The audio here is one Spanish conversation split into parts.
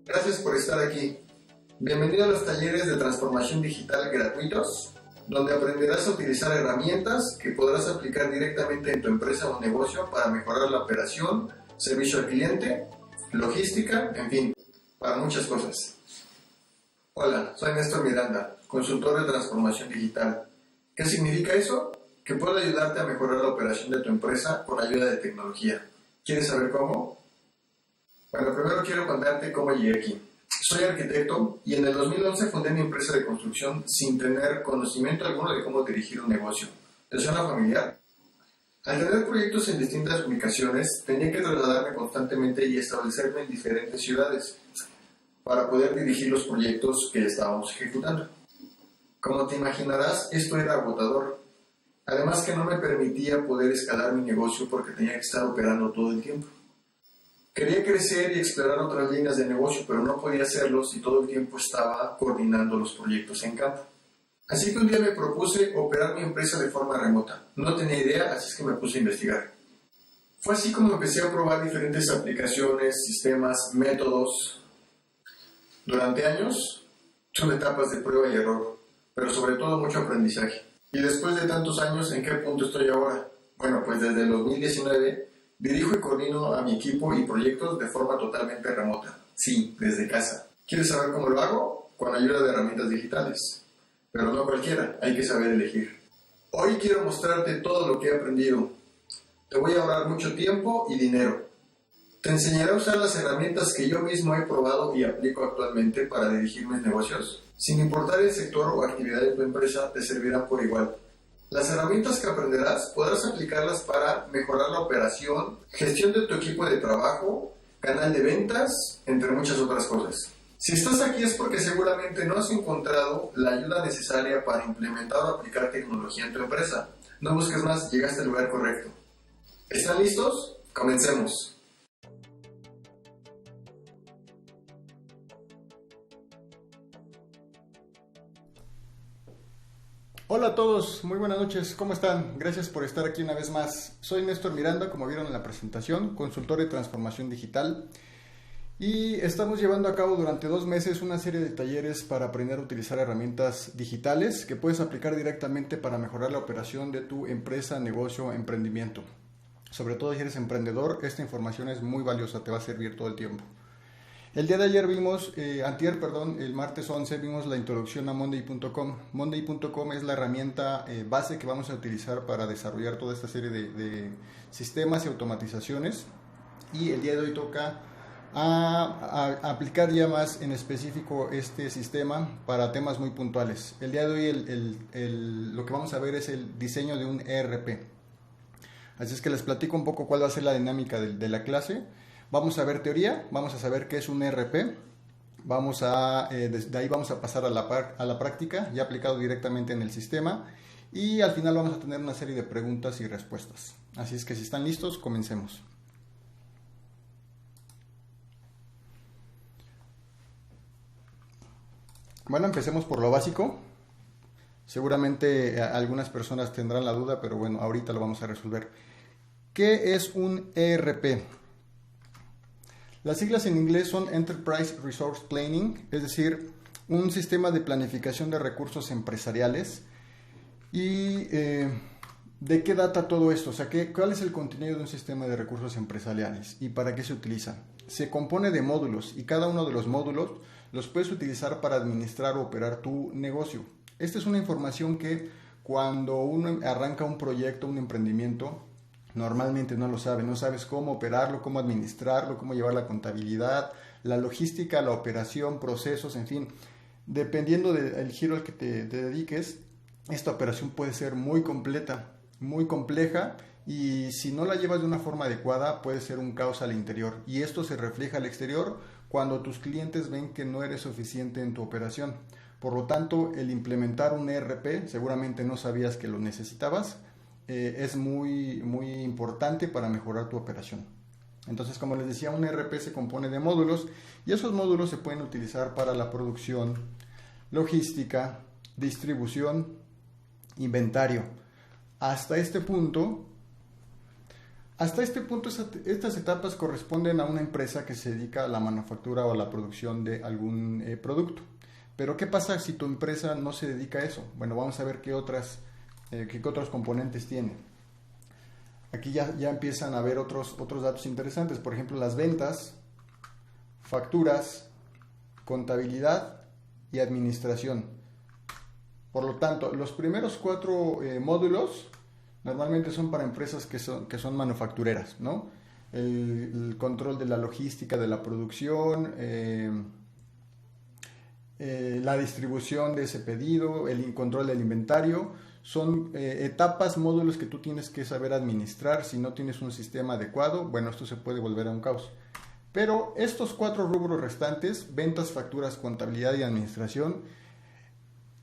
Gracias por estar aquí. Bienvenido a los talleres de transformación digital gratuitos, donde aprenderás a utilizar herramientas que podrás aplicar directamente en tu empresa o negocio para mejorar la operación, servicio al cliente, logística, en fin, para muchas cosas. Hola, soy Néstor Miranda, consultor de transformación digital. ¿Qué significa eso? Que puedo ayudarte a mejorar la operación de tu empresa con ayuda de tecnología. ¿Quieres saber cómo? Bueno, primero quiero contarte cómo llegué aquí. Soy arquitecto y en el 2011 fundé mi empresa de construcción sin tener conocimiento alguno de cómo dirigir un negocio. ¿Te suena familiar? Al tener proyectos en distintas ubicaciones, tenía que trasladarme constantemente y establecerme en diferentes ciudades para poder dirigir los proyectos que estábamos ejecutando. Como te imaginarás, esto era agotador. Además que no me permitía poder escalar mi negocio porque tenía que estar operando todo el tiempo. Quería crecer y explorar otras líneas de negocio, pero no podía hacerlo si todo el tiempo estaba coordinando los proyectos en campo. Así que un día me propuse operar mi empresa de forma remota. No tenía idea, así es que me puse a investigar. Fue así como empecé a probar diferentes aplicaciones, sistemas, métodos. Durante años tuve etapas de prueba y error, pero sobre todo mucho aprendizaje. Y después de tantos años, ¿en qué punto estoy ahora? Bueno, pues desde el 2019 dirijo y coordino a mi equipo y proyectos de forma totalmente remota. Sí, desde casa. ¿Quieres saber cómo lo hago? Con ayuda de herramientas digitales. Pero no cualquiera, hay que saber elegir. Hoy quiero mostrarte todo lo que he aprendido. Te voy a ahorrar mucho tiempo y dinero. Te enseñaré a usar las herramientas que yo mismo he probado y aplico actualmente para dirigir mis negocios. Sin importar el sector o actividad de tu empresa, te servirán por igual. Las herramientas que aprenderás podrás aplicarlas para mejorar la operación, gestión de tu equipo de trabajo, canal de ventas, entre muchas otras cosas. Si estás aquí es porque seguramente no has encontrado la ayuda necesaria para implementar o aplicar tecnología en tu empresa. No busques más, llegaste al lugar correcto. ¿Están listos? Comencemos. Hola a todos, muy buenas noches, ¿cómo están? Gracias por estar aquí una vez más. Soy Néstor Miranda, como vieron en la presentación, consultor de transformación digital, y estamos llevando a cabo durante 2 meses una serie de talleres para aprender a utilizar herramientas digitales que puedes aplicar directamente para mejorar la operación de tu empresa, negocio, emprendimiento. Sobre todo si eres emprendedor, esta información es muy valiosa, te va a servir todo el tiempo. El día de ayer el martes 11, vimos la introducción a Monday.com. Monday.com es la herramienta base que vamos a utilizar para desarrollar toda esta serie de sistemas y automatizaciones. Y el día de hoy toca a aplicar ya más en específico este sistema para temas muy puntuales. El día de hoy lo que vamos a ver es el diseño de un ERP. Así es que les platico un poco cuál va a ser la dinámica de la clase. Vamos a ver teoría, vamos a saber qué es un ERP, de ahí vamos a pasar a la práctica, ya aplicado directamente en el sistema, y al final vamos a tener una serie de preguntas y respuestas. Así es que si están listos, comencemos. Bueno, empecemos por lo básico. Seguramente algunas personas tendrán la duda, pero bueno, ahorita lo vamos a resolver. ¿Qué es un ERP? Las siglas en inglés son Enterprise Resource Planning, es decir, un sistema de planificación de recursos empresariales. ¿Y de qué data todo esto? O sea, ¿cuál es el contenido de un sistema de recursos empresariales y para qué se utiliza? Se compone de módulos y cada uno de los módulos los puedes utilizar para administrar o operar tu negocio. Esta es una información que cuando uno arranca un proyecto, un emprendimiento, normalmente no lo sabe, no sabes cómo operarlo, cómo administrarlo, cómo llevar la contabilidad, la logística, la operación, procesos, en fin. Dependiendo del giro al que te dediques, esta operación puede ser muy completa, muy compleja, y si no la llevas de una forma adecuada puede ser un caos al interior. Y esto se refleja al exterior cuando tus clientes ven que no eres suficiente en tu operación. Por lo tanto, el implementar un ERP, seguramente no sabías que lo necesitabas, es muy importante para mejorar tu operación. Entonces, como les decía, un ERP se compone de módulos y esos módulos se pueden utilizar para la producción, logística, distribución, inventario. Hasta este punto Hasta este punto, estas etapas corresponden a una empresa que se dedica a la manufactura o a la producción de algún producto. Pero ¿qué pasa si tu empresa no se dedica a eso? Bueno, vamos a ver qué otros componentes tiene. Aquí ya empiezan a haber otros datos interesantes. Por ejemplo, las ventas, facturas, contabilidad y administración. Por lo tanto, los primeros 4 módulos normalmente son para empresas que son manufactureras, ¿no? El control de la logística de la producción, la distribución de ese pedido, el control del inventario, son etapas, módulos que tú tienes que saber administrar. Si no tienes un sistema adecuado, bueno, esto se puede volver a un caos. Pero estos 4 rubros restantes, ventas, facturas, contabilidad y administración,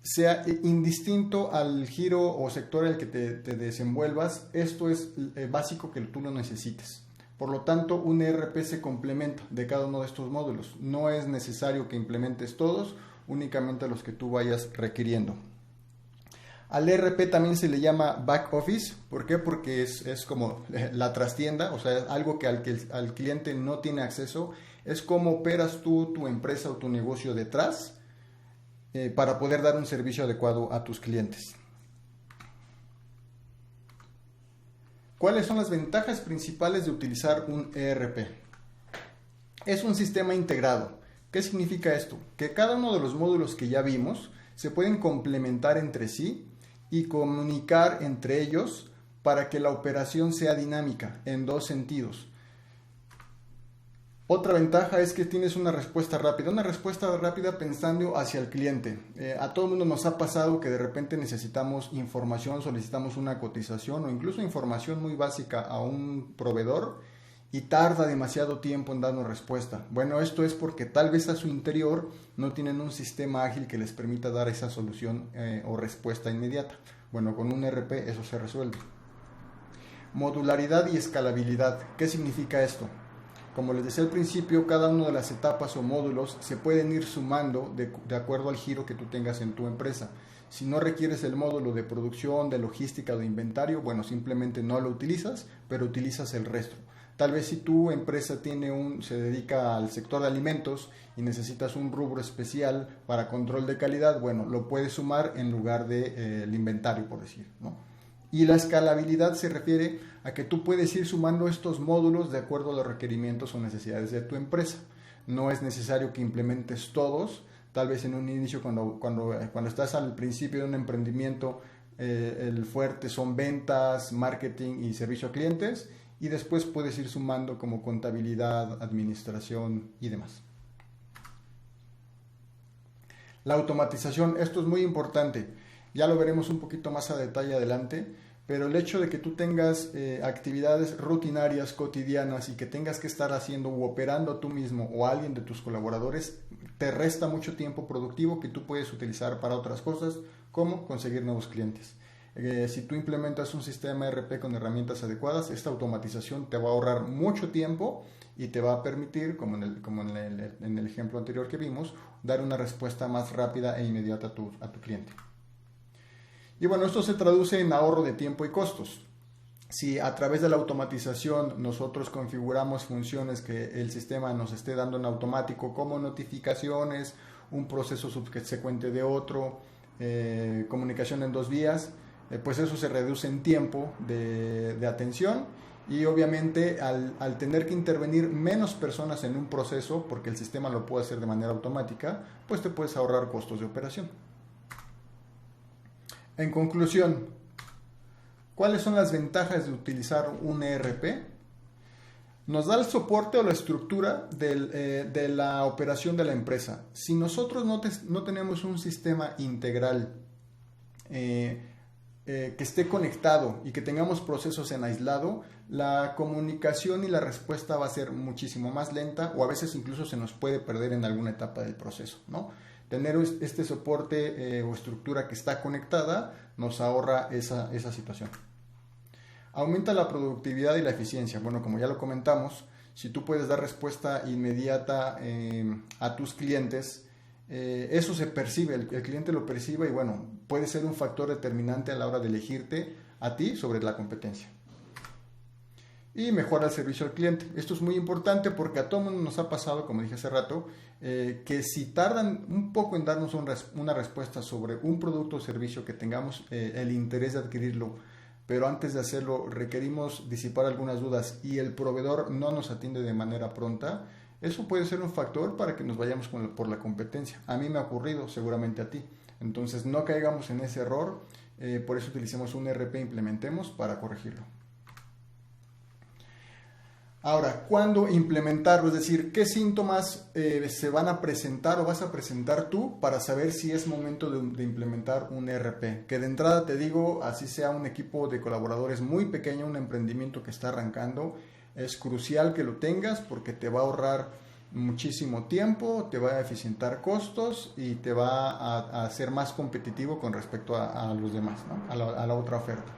sea indistinto al giro o sector en el que te desenvuelvas, esto es básico que tú lo necesites. Por lo tanto, un ERP se complementa de cada uno de estos módulos. No es necesario que implementes todos, únicamente los que tú vayas requiriendo. Al ERP también se le llama back office. ¿Por qué? Porque es como la trastienda, o sea, es algo que al cliente no tiene acceso. Es como operas tú tu empresa o tu negocio detrás para poder dar un servicio adecuado a tus clientes. ¿Cuáles son las ventajas principales de utilizar un ERP? Es un sistema integrado. ¿Qué significa esto? Que cada uno de los módulos que ya vimos se pueden complementar entre sí y comunicar entre ellos para que la operación sea dinámica en 2 sentidos. Otra ventaja es que tienes una respuesta rápida pensando hacia el cliente. A todo el mundo nos ha pasado que de repente necesitamos información, solicitamos una cotización o incluso información muy básica a un proveedor y tarda demasiado tiempo en darnos respuesta. Bueno, esto es porque tal vez a su interior no tienen un sistema ágil que les permita dar esa solución o respuesta inmediata. Bueno, con un ERP eso se resuelve. Modularidad y escalabilidad. ¿Qué significa esto? Como les decía al principio, cada una de las etapas o módulos se pueden ir sumando de acuerdo al giro que tú tengas en tu empresa. Si no requieres el módulo de producción, de logística o de inventario, bueno, simplemente no lo utilizas, pero utilizas el resto. Tal vez si tu empresa se dedica al sector de alimentos y necesitas un rubro especial para control de calidad, bueno, lo puedes sumar en lugar del inventario, por decir, ¿no? Y la escalabilidad se refiere a que tú puedes ir sumando estos módulos de acuerdo a los requerimientos o necesidades de tu empresa. No es necesario que implementes todos. Tal vez en un inicio, cuando estás al principio de un emprendimiento, el fuerte son ventas, marketing y servicio a clientes. Y después puedes ir sumando como contabilidad, administración y demás. La automatización, esto es muy importante. Ya lo veremos un poquito más a detalle adelante, pero el hecho de que tú tengas actividades rutinarias, cotidianas y que tengas que estar haciendo u operando tú mismo o alguien de tus colaboradores, te resta mucho tiempo productivo que tú puedes utilizar para otras cosas, como conseguir nuevos clientes. Si tú implementas un sistema ERP con herramientas adecuadas, esta automatización te va a ahorrar mucho tiempo y te va a permitir, como en el ejemplo anterior que vimos, dar una respuesta más rápida e inmediata a tu cliente. Y bueno, esto se traduce en ahorro de tiempo y costos. Si a través de la automatización nosotros configuramos funciones que el sistema nos esté dando en automático, como notificaciones, un proceso subsecuente de otro, comunicación en 2 vías, pues eso se reduce en tiempo de atención y obviamente al tener que intervenir menos personas en un proceso, porque el sistema lo puede hacer de manera automática, pues te puedes ahorrar costos de operación. En conclusión, ¿cuáles son las ventajas de utilizar un ERP? Nos da el soporte o la estructura de la operación de la empresa. Si nosotros no tenemos un sistema integral que esté conectado y que tengamos procesos en aislado, la comunicación y la respuesta va a ser muchísimo más lenta o a veces incluso se nos puede perder en alguna etapa del proceso, ¿no? Tener este soporte o estructura que está conectada nos ahorra esa situación. Aumenta la productividad y la eficiencia. Bueno, como ya lo comentamos, si tú puedes dar respuesta inmediata a tus clientes, eso se percibe, el cliente lo percibe y bueno, puede ser un factor determinante a la hora de elegirte a ti sobre la competencia. y mejora el servicio al cliente. Esto es muy importante porque a todo mundo nos ha pasado, como dije hace rato, que si tardan un poco en darnos una respuesta sobre un producto o servicio que tengamos el interés de adquirirlo, pero antes de hacerlo requerimos disipar algunas dudas y el proveedor no nos atiende de manera pronta, eso puede ser un factor para que nos vayamos por la competencia. A mí me ha ocurrido, seguramente a ti. Entonces no caigamos en ese error, por eso utilicemos un ERP, implementemos para corregirlo. Ahora, ¿cuándo implementarlo? Es decir, ¿qué síntomas se van a presentar o vas a presentar tú para saber si es momento de implementar un ERP? Que de entrada te digo, así sea un equipo de colaboradores muy pequeño, un emprendimiento que está arrancando, es crucial que lo tengas porque te va a ahorrar muchísimo tiempo, te va a eficientar costos y te va a hacer más competitivo con respecto a los demás, ¿no? a la otra oferta.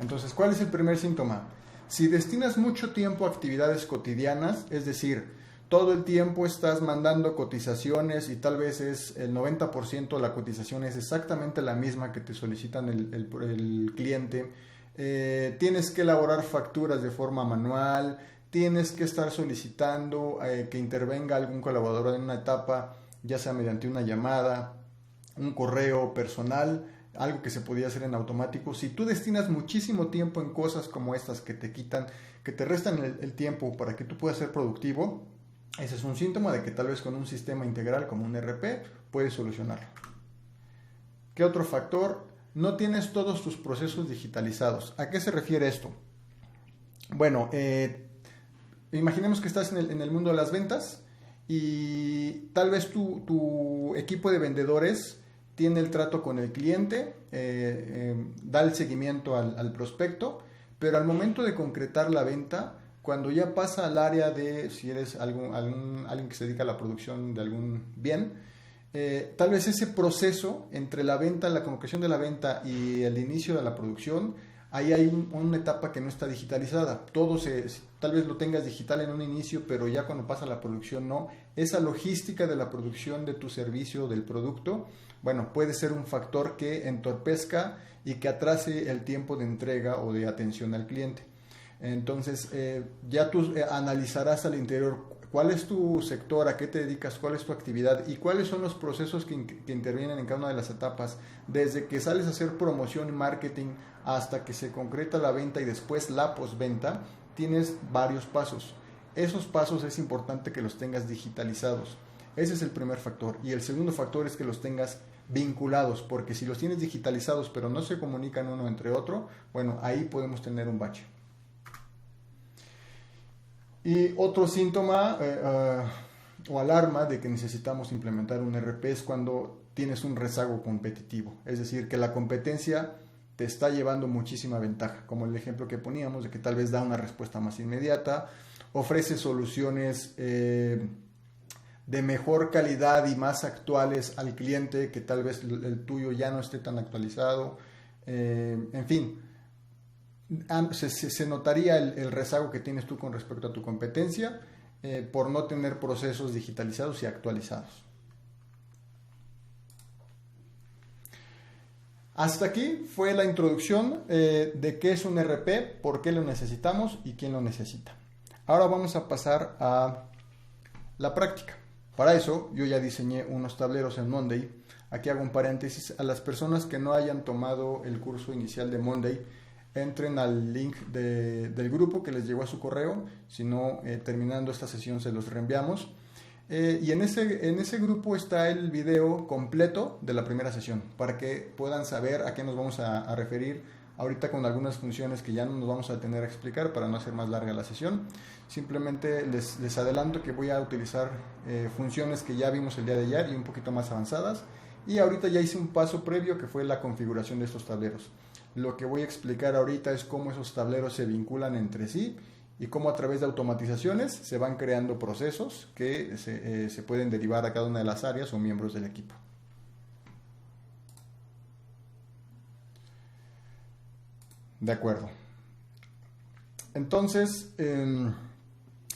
Entonces, ¿cuál es el primer síntoma? Si destinas mucho tiempo a actividades cotidianas, es decir, todo el tiempo estás mandando cotizaciones y tal vez es el 90% de la cotización es exactamente la misma que te solicitan el cliente, tienes que elaborar facturas de forma manual, tienes que estar solicitando que intervenga algún colaborador en una etapa, ya sea mediante una llamada, un correo personal, algo que se podía hacer en automático. Si tú destinas muchísimo tiempo en cosas como estas que te quitan, que te restan el tiempo para que tú puedas ser productivo, ese es un síntoma de que tal vez con un sistema integral como un ERP puedes solucionarlo. ¿Qué otro factor? No tienes todos tus procesos digitalizados. ¿A qué se refiere esto? Bueno, imaginemos que estás en el mundo de las ventas y tal vez tu equipo de vendedores tiene el trato con el cliente, da el seguimiento al prospecto, pero al momento de concretar la venta, cuando ya pasa al área de, si eres alguien que se dedica a la producción de algún bien, tal vez ese proceso entre la venta, la concreción de la venta y el inicio de la producción, ahí hay una etapa que no está digitalizada. Tal vez lo tengas digital en un inicio, pero ya cuando pasa a la producción no. Esa logística de la producción de tu servicio o del producto, bueno, puede ser un factor que entorpezca y que atrase el tiempo de entrega o de atención al cliente. Entonces, ya tú analizarás al interior cuál es tu sector, a qué te dedicas, cuál es tu actividad y cuáles son los procesos que intervienen en cada una de las etapas, desde que sales a hacer promoción y marketing hasta que se concreta la venta y después la postventa. Tienes varios pasos. Esos pasos es importante que los tengas digitalizados. Ese es el primer factor. Y el segundo factor es que los tengas vinculados, porque si los tienes digitalizados pero no se comunican uno entre otro, bueno, ahí podemos tener un bache. Y otro síntoma o alarma de que necesitamos implementar un ERP es cuando tienes un rezago competitivo. Es decir, que la competencia te está llevando muchísima ventaja, como el ejemplo que poníamos de que tal vez da una respuesta más inmediata, ofrece soluciones de mejor calidad y más actuales al cliente, que tal vez el tuyo ya no esté tan actualizado, en fin. Se notaría el rezago que tienes tú con respecto a tu competencia por no tener procesos digitalizados y actualizados. Hasta aquí fue la introducción de qué es un ERP, por qué lo necesitamos y quién lo necesita. Ahora vamos a pasar a la práctica. Para eso yo ya diseñé unos tableros en Monday. Aquí hago un paréntesis. A las personas que no hayan tomado el curso inicial de Monday, entren al link del grupo que les llegó a su correo. Si no, terminando esta sesión se los reenviamos. Y en ese grupo está el video completo de la primera sesión para que puedan saber a qué nos vamos a referir ahorita, con algunas funciones que ya no nos vamos a tener a explicar para no hacer más larga la sesión. Simplemente les adelanto que voy a utilizar funciones que ya vimos el día de ayer y un poquito más avanzadas, y ahorita ya hice un paso previo que fue la configuración de estos tableros. Lo que voy a explicar ahorita es cómo esos tableros se vinculan entre sí y cómo a través de automatizaciones se van creando procesos que se pueden derivar a cada una de las áreas o miembros del equipo. De acuerdo. Entonces,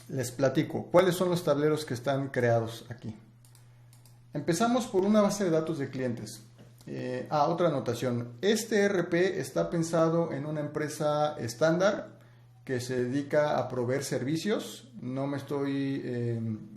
les platico cuáles son los tableros que están creados aquí. Empezamos por una base de datos de clientes. Otra anotación. Este ERP está pensado en una empresa estándar que se dedica a proveer servicios. No me estoy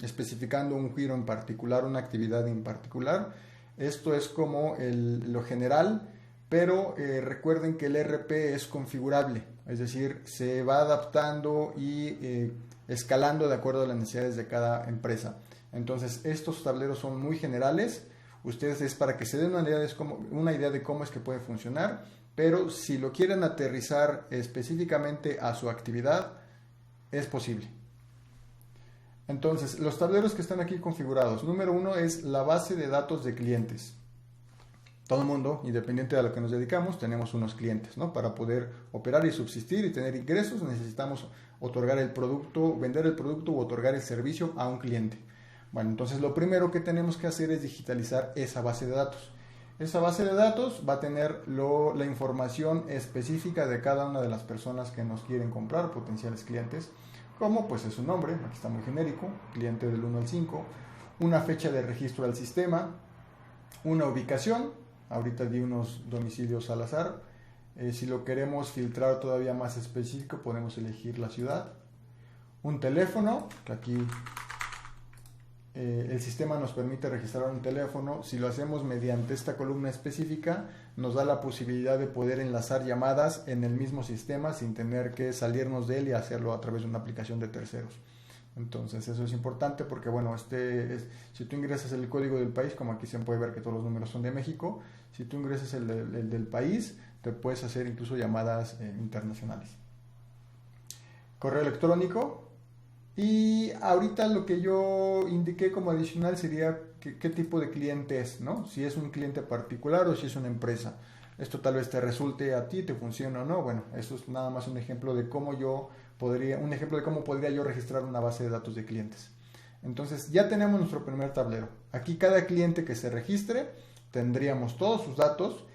especificando un giro en particular, una actividad en particular. Esto es como lo general, pero recuerden que el ERP es configurable, es decir, se va adaptando y escalando de acuerdo a las necesidades de cada empresa. Entonces, estos tableros son muy generales. Ustedes es para que se den una idea de cómo es que puede funcionar, pero si lo quieren aterrizar específicamente a su actividad, es posible. Entonces, los tableros que están aquí configurados. Número 1 es la base de datos de clientes. Todo el mundo, independiente de lo que nos dedicamos, tenemos unos clientes, ¿no? Para poder operar y subsistir y tener ingresos, necesitamos otorgar el producto, vender el producto u otorgar el servicio a un cliente. Bueno, entonces lo primero que tenemos que hacer es digitalizar esa base de datos. Esa base de datos va a tener la información específica de cada una de las personas que nos quieren comprar, potenciales clientes, como pues es su nombre, aquí está muy genérico, cliente del 1 al 5, una fecha de registro al sistema, una ubicación, ahorita di unos domicilios al azar, si lo queremos filtrar todavía más específico podemos elegir la ciudad, un teléfono, que aquí el sistema nos permite registrar un teléfono. Si lo hacemos mediante esta columna específica, nos da la posibilidad de poder enlazar llamadas en el mismo sistema sin tener que salirnos de él y hacerlo a través de una aplicación de terceros. Entonces eso es importante porque bueno, si tú ingresas el código del país, como aquí se puede ver que todos los números son de México, si tú ingresas el del país, te puedes hacer incluso llamadas internacionales. Correo electrónico. Y ahorita lo que yo indiqué como adicional sería qué tipo de cliente es, ¿no? Si es un cliente particular o si es una empresa. Esto tal vez te resulte a ti, te funcione o no. Bueno, eso es nada más un ejemplo de cómo podría yo registrar una base de datos de clientes. Entonces ya tenemos nuestro primer tablero. Aquí cada cliente que se registre tendríamos todos sus datos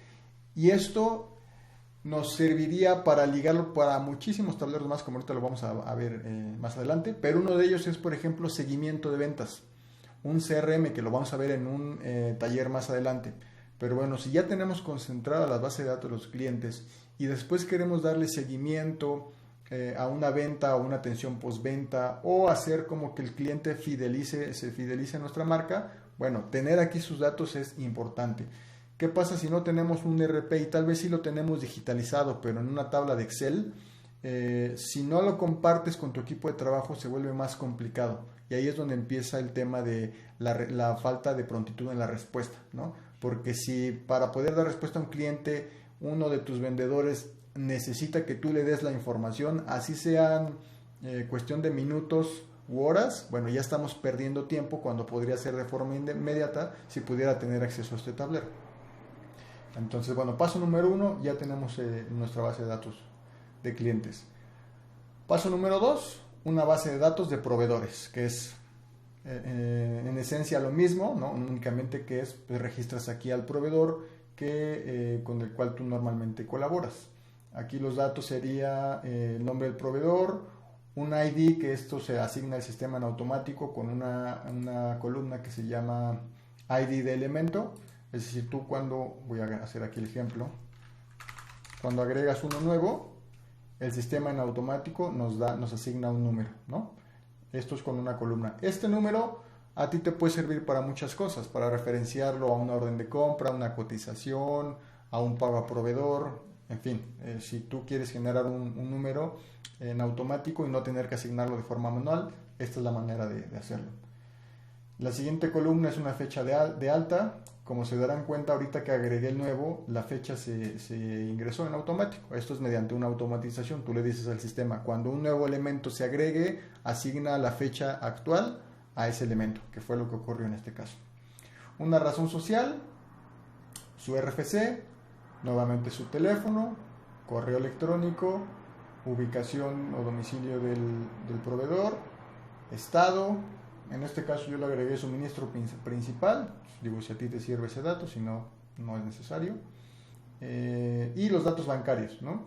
y esto nos serviría para ligarlo para muchísimos tableros más, como ahorita lo vamos a ver más adelante, pero uno de ellos es, por ejemplo, seguimiento de ventas, un CRM que lo vamos a ver en un taller más adelante. Pero bueno, si ya tenemos concentrada la base de datos de los clientes y después queremos darle seguimiento a una venta o una atención postventa o hacer como que el cliente se fidelice a nuestra marca, bueno, tener aquí sus datos es importante. ¿Qué pasa si no tenemos un ERP y tal vez sí lo tenemos digitalizado, pero en una tabla de Excel? Si no lo compartes con tu equipo de trabajo se vuelve más complicado y ahí es donde empieza el tema de la falta de prontitud en la respuesta, ¿no? Porque si para poder dar respuesta a un cliente uno de tus vendedores necesita que tú le des la información, así sean cuestión de minutos u horas, bueno, ya estamos perdiendo tiempo cuando podría ser de forma inmediata si pudiera tener acceso a este tablero. Entonces, bueno, paso número 1, ya tenemos nuestra base de datos de clientes. Paso número 2, una base de datos de proveedores, que es en esencia lo mismo, ¿no? Únicamente que es, pues, registras aquí al proveedor con el cual tú normalmente colaboras. Aquí los datos sería el nombre del proveedor, un ID, que esto se asigna al sistema en automático con una columna que se llama ID de elemento. Es decir, tú voy a hacer aquí el ejemplo, cuando agregas uno nuevo, el sistema en automático nos asigna un número, ¿no? Esto es con una columna. Este número a ti te puede servir para muchas cosas, para referenciarlo a una orden de compra, a una cotización, a un pago a proveedor, en fin, si tú quieres generar un número en automático y no tener que asignarlo de forma manual, esta es la manera de hacerlo. La siguiente columna es una fecha de alta. Como se darán cuenta, ahorita que agregué el nuevo, la fecha se ingresó en automático. Esto es mediante una automatización. Tú le dices al sistema, cuando un nuevo elemento se agregue, asigna la fecha actual a ese elemento, que fue lo que ocurrió en este caso. Una razón social, su RFC, nuevamente su teléfono, correo electrónico, ubicación o domicilio del proveedor, estado. En este caso yo le agregué suministro principal, digo si a ti te sirve ese dato, si no, no es necesario. Y los datos bancarios, ¿no?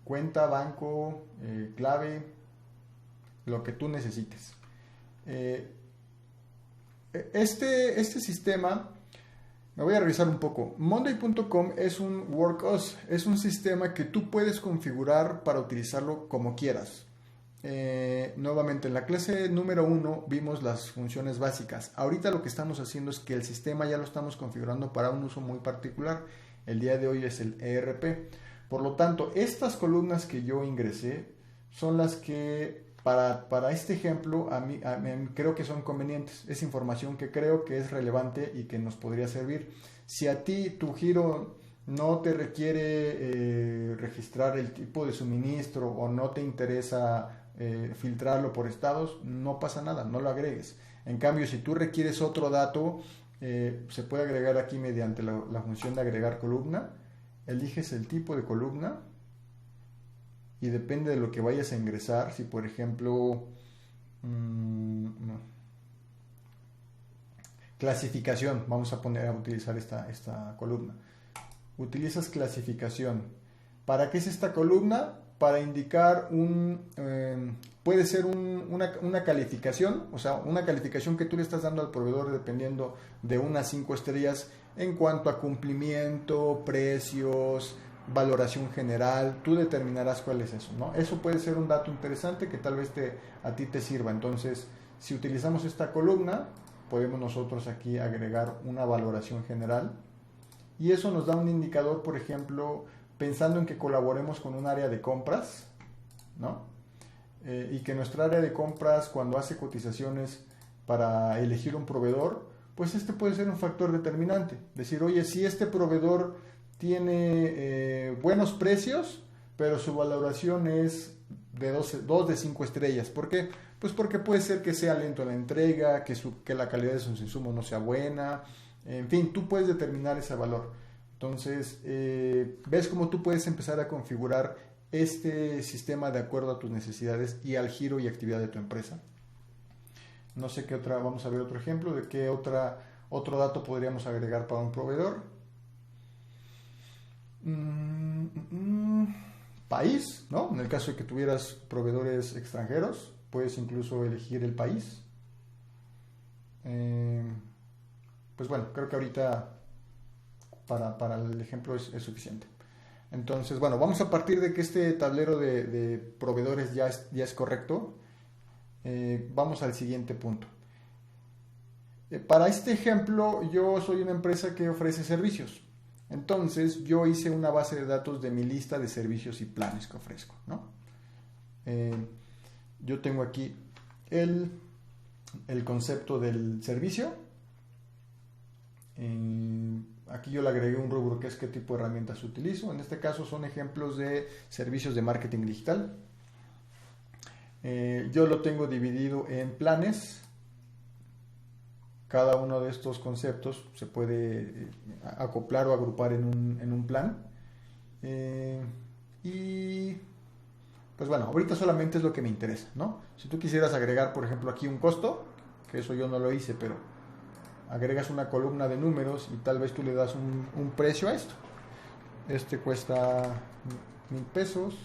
Cuenta, banco, clave, lo que tú necesites. Este sistema Me voy a revisar un poco. Monday.com es un workhouse, es un sistema que tú puedes configurar para utilizarlo como quieras. Nuevamente, en la clase número 1 vimos las funciones básicas. Ahorita lo que estamos haciendo es que el sistema ya lo estamos configurando para un uso muy particular. El día de hoy es el ERP. Por lo tanto, estas columnas que yo ingresé son las que para este ejemplo a mí creo que son convenientes. Es información que creo que es relevante y que nos podría servir. Si a ti tu giro no te requiere registrar el tipo de suministro o no te interesa filtrarlo por estados, no pasa nada, no lo agregues. En cambio, si tú requieres otro dato, se puede agregar aquí mediante la función de agregar columna. Eliges el tipo de columna y depende de lo que vayas a ingresar. Si por ejemplo clasificación, vamos a utilizar esta columna. Utilizas clasificación. ¿Para qué es esta columna? Para indicar puede ser una calificación, o sea, una calificación que tú le estás dando al proveedor dependiendo de 1 a 5 estrellas en cuanto a cumplimiento, precios, valoración general. Tú determinarás cuál es eso, ¿no? Eso puede ser un dato interesante que tal vez a ti te sirva. Entonces, si utilizamos esta columna, podemos nosotros aquí agregar una valoración general y eso nos da un indicador, por ejemplo, pensando en que colaboremos con un área de compras, ¿no? Y que nuestra área de compras, cuando hace cotizaciones para elegir un proveedor, pues este puede ser un factor determinante. Decir, oye, si este proveedor tiene buenos precios, pero su valoración es de 2 de 5 estrellas. ¿Por qué? Pues porque puede ser que sea lento la entrega, que la calidad de sus insumos no sea buena. En fin, tú puedes determinar ese valor. Entonces, ves cómo tú puedes empezar a configurar este sistema de acuerdo a tus necesidades y al giro y actividad de tu empresa. No sé qué otra, vamos a ver otro ejemplo de qué otro dato podríamos agregar para un proveedor. País, ¿no? En el caso de que tuvieras proveedores extranjeros, puedes incluso elegir el país. Pues bueno, creo que ahorita para el ejemplo es suficiente. Entonces, bueno, vamos a partir de que este tablero de proveedores ya es correcto. Vamos al siguiente punto. Para este ejemplo, yo soy una empresa que ofrece servicios. Entonces, yo hice una base de datos de mi lista de servicios y planes que ofrezco, ¿no? Yo tengo aquí el concepto del servicio. Aquí yo le agregué un rubro que es qué tipo de herramientas utilizo. En este caso son ejemplos de servicios de marketing digital. Yo lo tengo dividido en planes. Cada uno de estos conceptos se puede acoplar o agrupar en un plan. Y pues bueno, ahorita solamente es lo que me interesa, ¿no? Si tú quisieras agregar, por ejemplo, aquí un costo, que eso yo no lo hice, pero agregas una columna de números y tal vez tú le das un precio a esto. Este cuesta 1,000 pesos,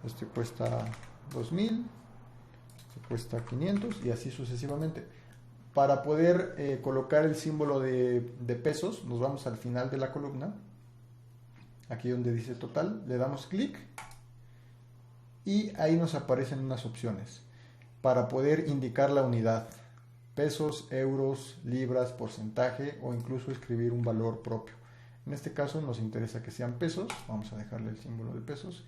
este cuesta 2,000, este cuesta 500 y así sucesivamente. Para poder colocar el símbolo de pesos, nos vamos al final de la columna, aquí donde dice total, le damos clic y ahí nos aparecen unas opciones para poder indicar la unidad. Pesos, euros, libras, porcentaje o incluso escribir un valor propio. En este caso nos interesa que sean pesos, vamos a dejarle el símbolo de pesos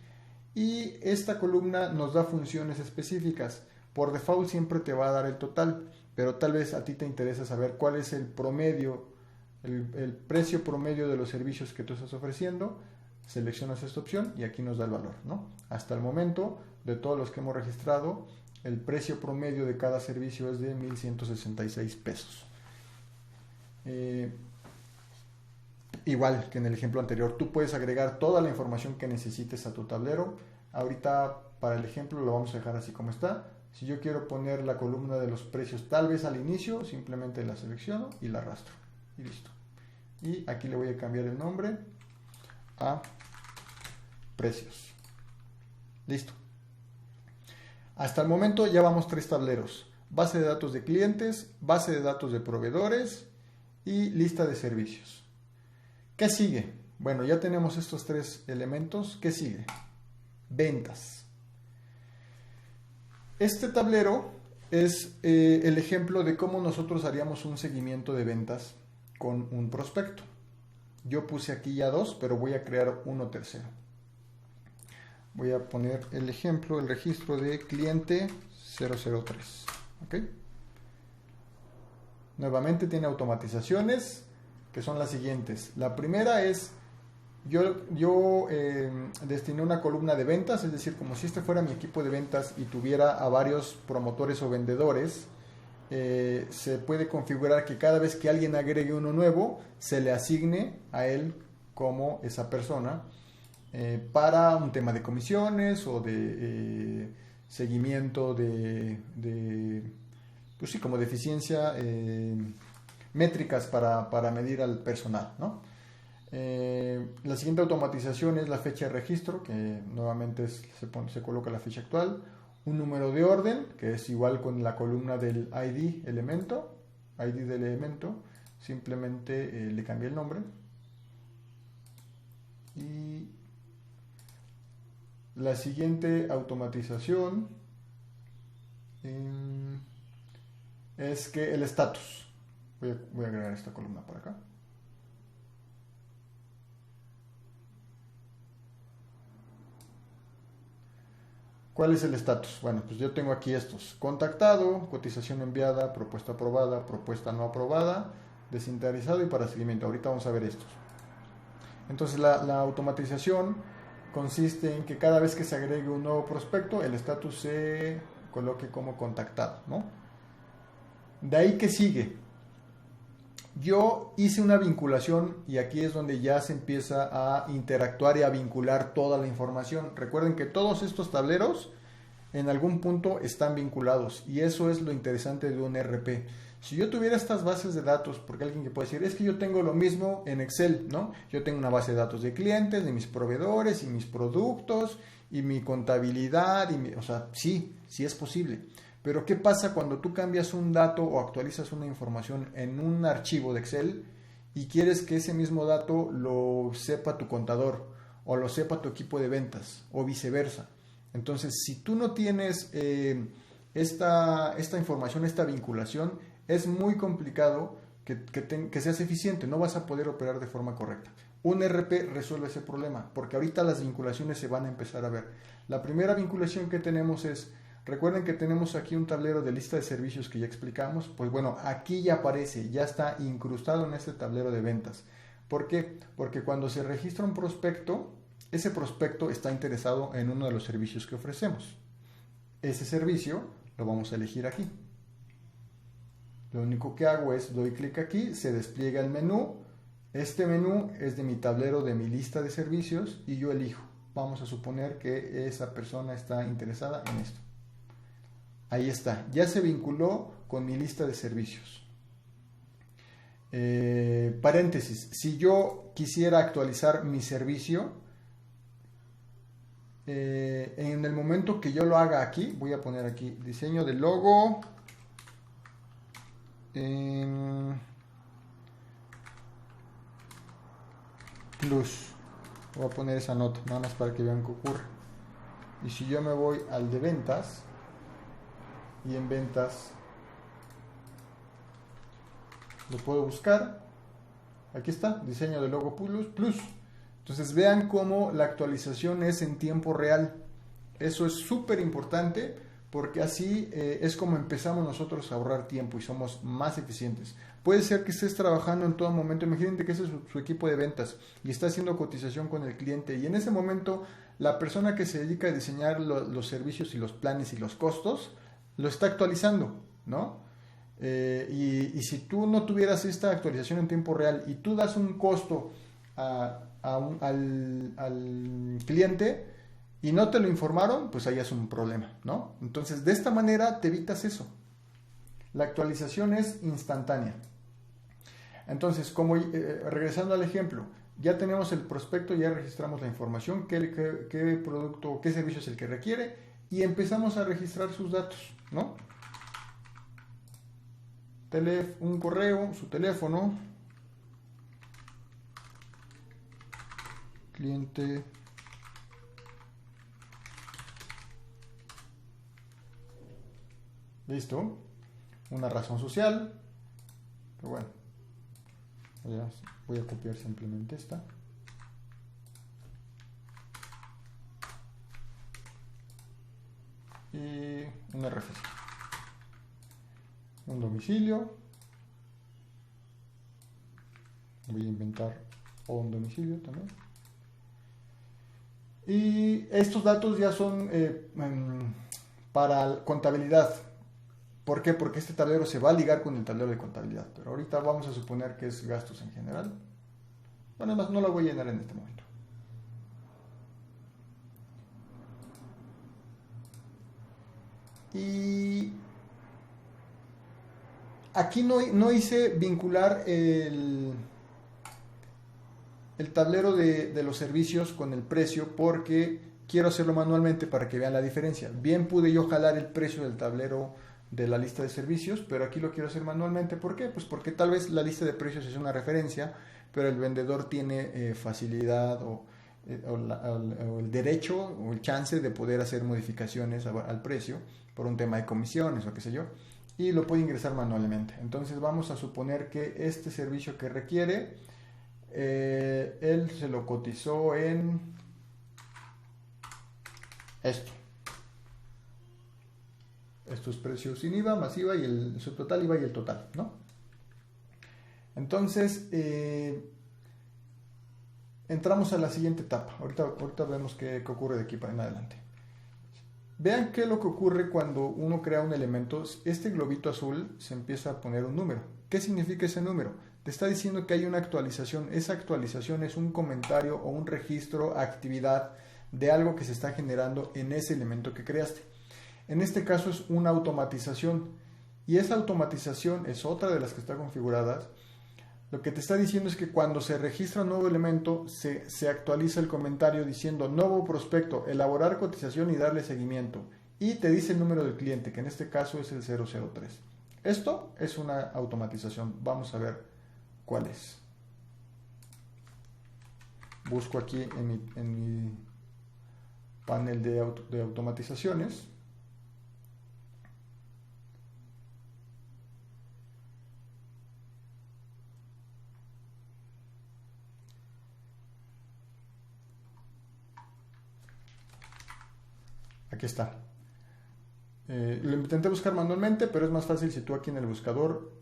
y esta columna nos da funciones específicas. Por default siempre te va a dar el total, pero tal vez a ti te interesa saber cuál es el promedio, el precio promedio de los servicios que tú estás ofreciendo. Seleccionas esta opción y aquí nos da el valor, ¿no? Hasta el momento, de todos los que hemos registrado, el precio promedio de cada servicio es de 1,166 pesos. Igual que en el ejemplo anterior, tú puedes agregar toda la información que necesites a tu tablero. Ahorita para el ejemplo lo vamos a dejar así como está. Si yo quiero poner la columna de los precios tal vez al inicio, simplemente la selecciono y la arrastro. Y listo. Y aquí le voy a cambiar el nombre a precios. Listo. Hasta el momento ya vamos 3 tableros. Base de datos de clientes, base de datos de proveedores y lista de servicios. ¿Qué sigue? Bueno, ya tenemos estos tres elementos. ¿Qué sigue? Ventas. Este tablero es el ejemplo de cómo nosotros haríamos un seguimiento de ventas con un prospecto. Yo puse aquí ya dos, pero voy a crear uno tercero. Voy a poner el ejemplo, el registro de cliente 003. ¿Ok? Nuevamente tiene automatizaciones que son las siguientes. La primera es, yo destiné una columna de ventas, es decir, como si este fuera mi equipo de ventas y tuviera a varios promotores o vendedores. Se puede configurar que cada vez que alguien agregue uno nuevo, se le asigne a él como esa persona para un tema de comisiones o de seguimiento pues sí, como de eficiencia, métricas para medir al personal, ¿no? La siguiente automatización es la fecha de registro, que nuevamente se coloca la fecha actual. Un número de orden, que es igual con la columna del ID del elemento, simplemente le cambié el nombre. Y la siguiente automatización es que el estatus. Voy a agregar esta columna por acá. ¿Cuál es el estatus? Bueno, pues yo tengo aquí estos. Contactado, cotización enviada, propuesta aprobada, propuesta no aprobada, desinteresado y para seguimiento. Ahorita vamos a ver estos. Entonces la automatización consiste en que cada vez que se agregue un nuevo prospecto, el estatus se coloque como contactado, ¿no? De ahí que sigue. Yo hice una vinculación y aquí es donde ya se empieza a interactuar y a vincular toda la información. Recuerden que todos estos tableros en algún punto están vinculados y eso es lo interesante de un ERP. Si yo tuviera estas bases de datos, porque alguien que puede decir, es que yo tengo lo mismo en Excel, ¿no? Yo tengo una base de datos de clientes, de mis proveedores y mis productos y mi contabilidad, o sea, sí es posible. Pero ¿qué pasa cuando tú cambias un dato o actualizas una información en un archivo de Excel y quieres que ese mismo dato lo sepa tu contador o lo sepa tu equipo de ventas o viceversa? Entonces, si tú no tienes esta información, esta vinculación, es muy complicado que seas eficiente, no vas a poder operar de forma correcta. Un ERP resuelve ese problema porque ahorita las vinculaciones se van a empezar a ver. La primera vinculación que tenemos es, recuerden que tenemos aquí un tablero de lista de servicios que ya explicamos, pues bueno, aquí ya aparece, ya está incrustado en este tablero de ventas. ¿Por qué? Porque cuando se registra un prospecto, ese prospecto está interesado en uno de los servicios que ofrecemos. Ese servicio lo vamos a elegir aquí. Lo único que hago es, doy clic aquí, se despliega el menú. Este menú es de mi tablero de mi lista de servicios y yo elijo. Vamos a suponer que esa persona está interesada en esto. Ahí está, ya se vinculó con mi lista de servicios. Paréntesis, si yo quisiera actualizar mi servicio, en el momento que yo lo haga aquí, voy a poner aquí diseño de logo, plus, voy a poner esa nota, nada más para que vean qué ocurre. Y si yo me voy al de ventas, y en ventas lo puedo buscar, aquí está, diseño de logo plus. Entonces vean cómo la actualización es en tiempo real. Eso es súper importante porque así es como empezamos nosotros a ahorrar tiempo y somos más eficientes. Puede ser que estés trabajando en todo momento, imagínate que ese es su equipo de ventas y está haciendo cotización con el cliente y en ese momento la persona que se dedica a diseñar los servicios y los planes y los costos lo está actualizando, ¿no? Y si tú no tuvieras esta actualización en tiempo real y tú das un costo al cliente y no te lo informaron, pues ahí es un problema, ¿no? Entonces, de esta manera te evitas eso. La actualización es instantánea. Entonces, como regresando al ejemplo, ya tenemos el prospecto, ya registramos la información, qué producto, qué servicio es el que requiere y empezamos a registrar sus datos, ¿no? Un correo, su teléfono, cliente listo, una razón social, pero bueno, voy a copiar simplemente esta. Y un RFC, un domicilio, voy a inventar un domicilio también, y estos datos ya son para contabilidad. ¿Por qué? Porque este tablero se va a ligar con el tablero de contabilidad, pero ahorita vamos a suponer que es gastos en general. Bueno, además no lo voy a llenar en este momento. Y aquí no hice vincular el tablero de los servicios con el precio porque quiero hacerlo manualmente para que vean la diferencia. Bien pude yo jalar el precio del tablero de la lista de servicios, pero aquí lo quiero hacer manualmente. ¿Por qué? Pues porque tal vez la lista de precios es una referencia, pero el vendedor tiene facilidad o el derecho o el chance de poder hacer modificaciones al precio por un tema de comisiones o qué sé yo, y lo puede ingresar manualmente. Entonces vamos a suponer que este servicio que requiere, él se lo cotizó en estos precios sin IVA, más IVA y el subtotal, IVA y el total, ¿no? Entonces entramos a la siguiente etapa. Ahorita vemos qué ocurre de aquí para en adelante. Vean qué es lo que ocurre cuando uno crea un elemento. Este globito azul se empieza a poner un número. ¿Qué significa ese número? Te está diciendo que hay una actualización. Esa actualización es un comentario o un registro, actividad de algo que se está generando en ese elemento que creaste. En este caso es una automatización. Y esa automatización es otra de las que está configuradas. Lo que te está diciendo es que cuando se registra un nuevo elemento, se actualiza el comentario diciendo nuevo prospecto, elaborar cotización y darle seguimiento. Y te dice el número del cliente, que en este caso es el 003. Esto es una automatización. Vamos a ver cuál es. Busco aquí en mi panel de automatizaciones. Aquí está. Lo intenté buscar manualmente, pero es más fácil si tú aquí en el buscador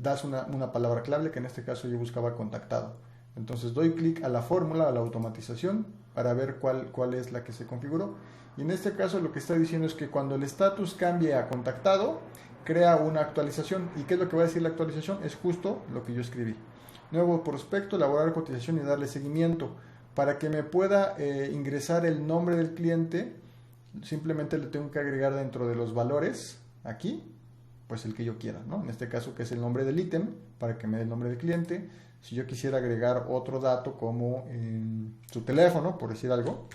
das una palabra clave, que en este caso yo buscaba contactado. Entonces doy clic a la fórmula, a la automatización, para ver cuál es la que se configuró. Y en este caso lo que está diciendo es que cuando el estatus cambie a contactado, crea una actualización. ¿Y qué es lo que va a decir la actualización? Es justo lo que yo escribí. Nuevo prospecto, elaborar cotización y darle seguimiento. Para que me pueda ingresar el nombre del cliente, simplemente le tengo que agregar dentro de los valores, aquí, pues el que yo quiera, ¿no? En este caso que es el nombre del ítem, para que me dé el nombre del cliente. Si yo quisiera agregar otro dato como su teléfono, por decir algo,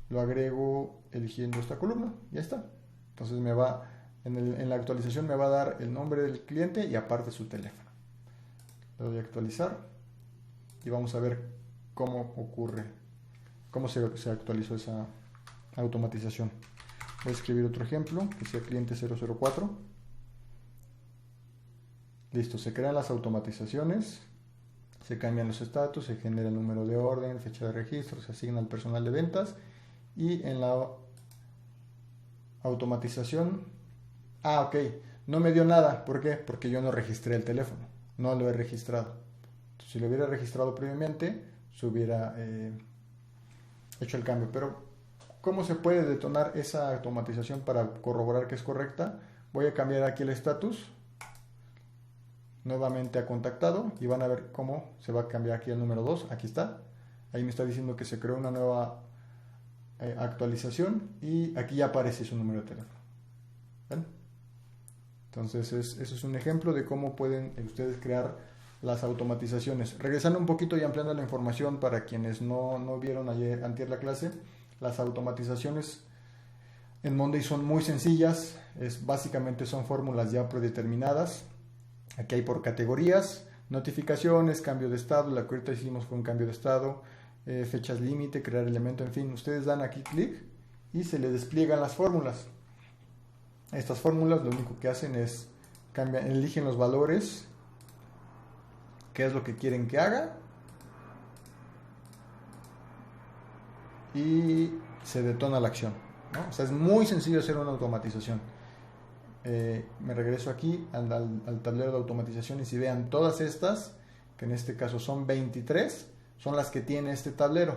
lo agrego eligiendo esta columna, ya está. Entonces me va, en la actualización me va a dar el nombre del cliente y aparte su teléfono. Le doy a actualizar y vamos a ver cómo ocurre, cómo se actualizó esa automatización. Voy a escribir otro ejemplo, que sea cliente 004. Listo, se crean las automatizaciones, se cambian los estatus, se genera el número de orden, fecha de registro, se asigna al personal de ventas y en la automatización, ok, no me dio nada. ¿Por qué? Porque yo no registré el teléfono, no lo he registrado. Entonces, si lo hubiera registrado previamente, se hubiera hecho el cambio. Pero ¿cómo se puede detonar esa automatización para corroborar que es correcta? Voy a cambiar aquí el estatus nuevamente a contactado y van a ver cómo se va a cambiar aquí el número 2. Aquí está, ahí me está diciendo que se creó una nueva actualización y aquí ya aparece su número de teléfono. ¿Ven? Entonces eso es un ejemplo de cómo pueden ustedes crear las automatizaciones. Regresando un poquito y ampliando la información para quienes no vieron antier la clase, las automatizaciones en Monday son muy sencillas, básicamente son fórmulas ya predeterminadas. Aquí hay por categorías, Notificaciones, cambio de estado, la que ahorita hicimos fue un cambio de estado, fechas límite, crear elemento, en fin, ustedes dan aquí clic y se les despliegan las fórmulas. Estas fórmulas lo único que hacen es eligen los valores, qué es lo que quieren que haga, y se detona la acción, ¿no? O sea, es muy sencillo hacer una automatización. Me regreso aquí al tablero de automatización y si vean todas estas, que en este caso son 23, son las que tiene este tablero.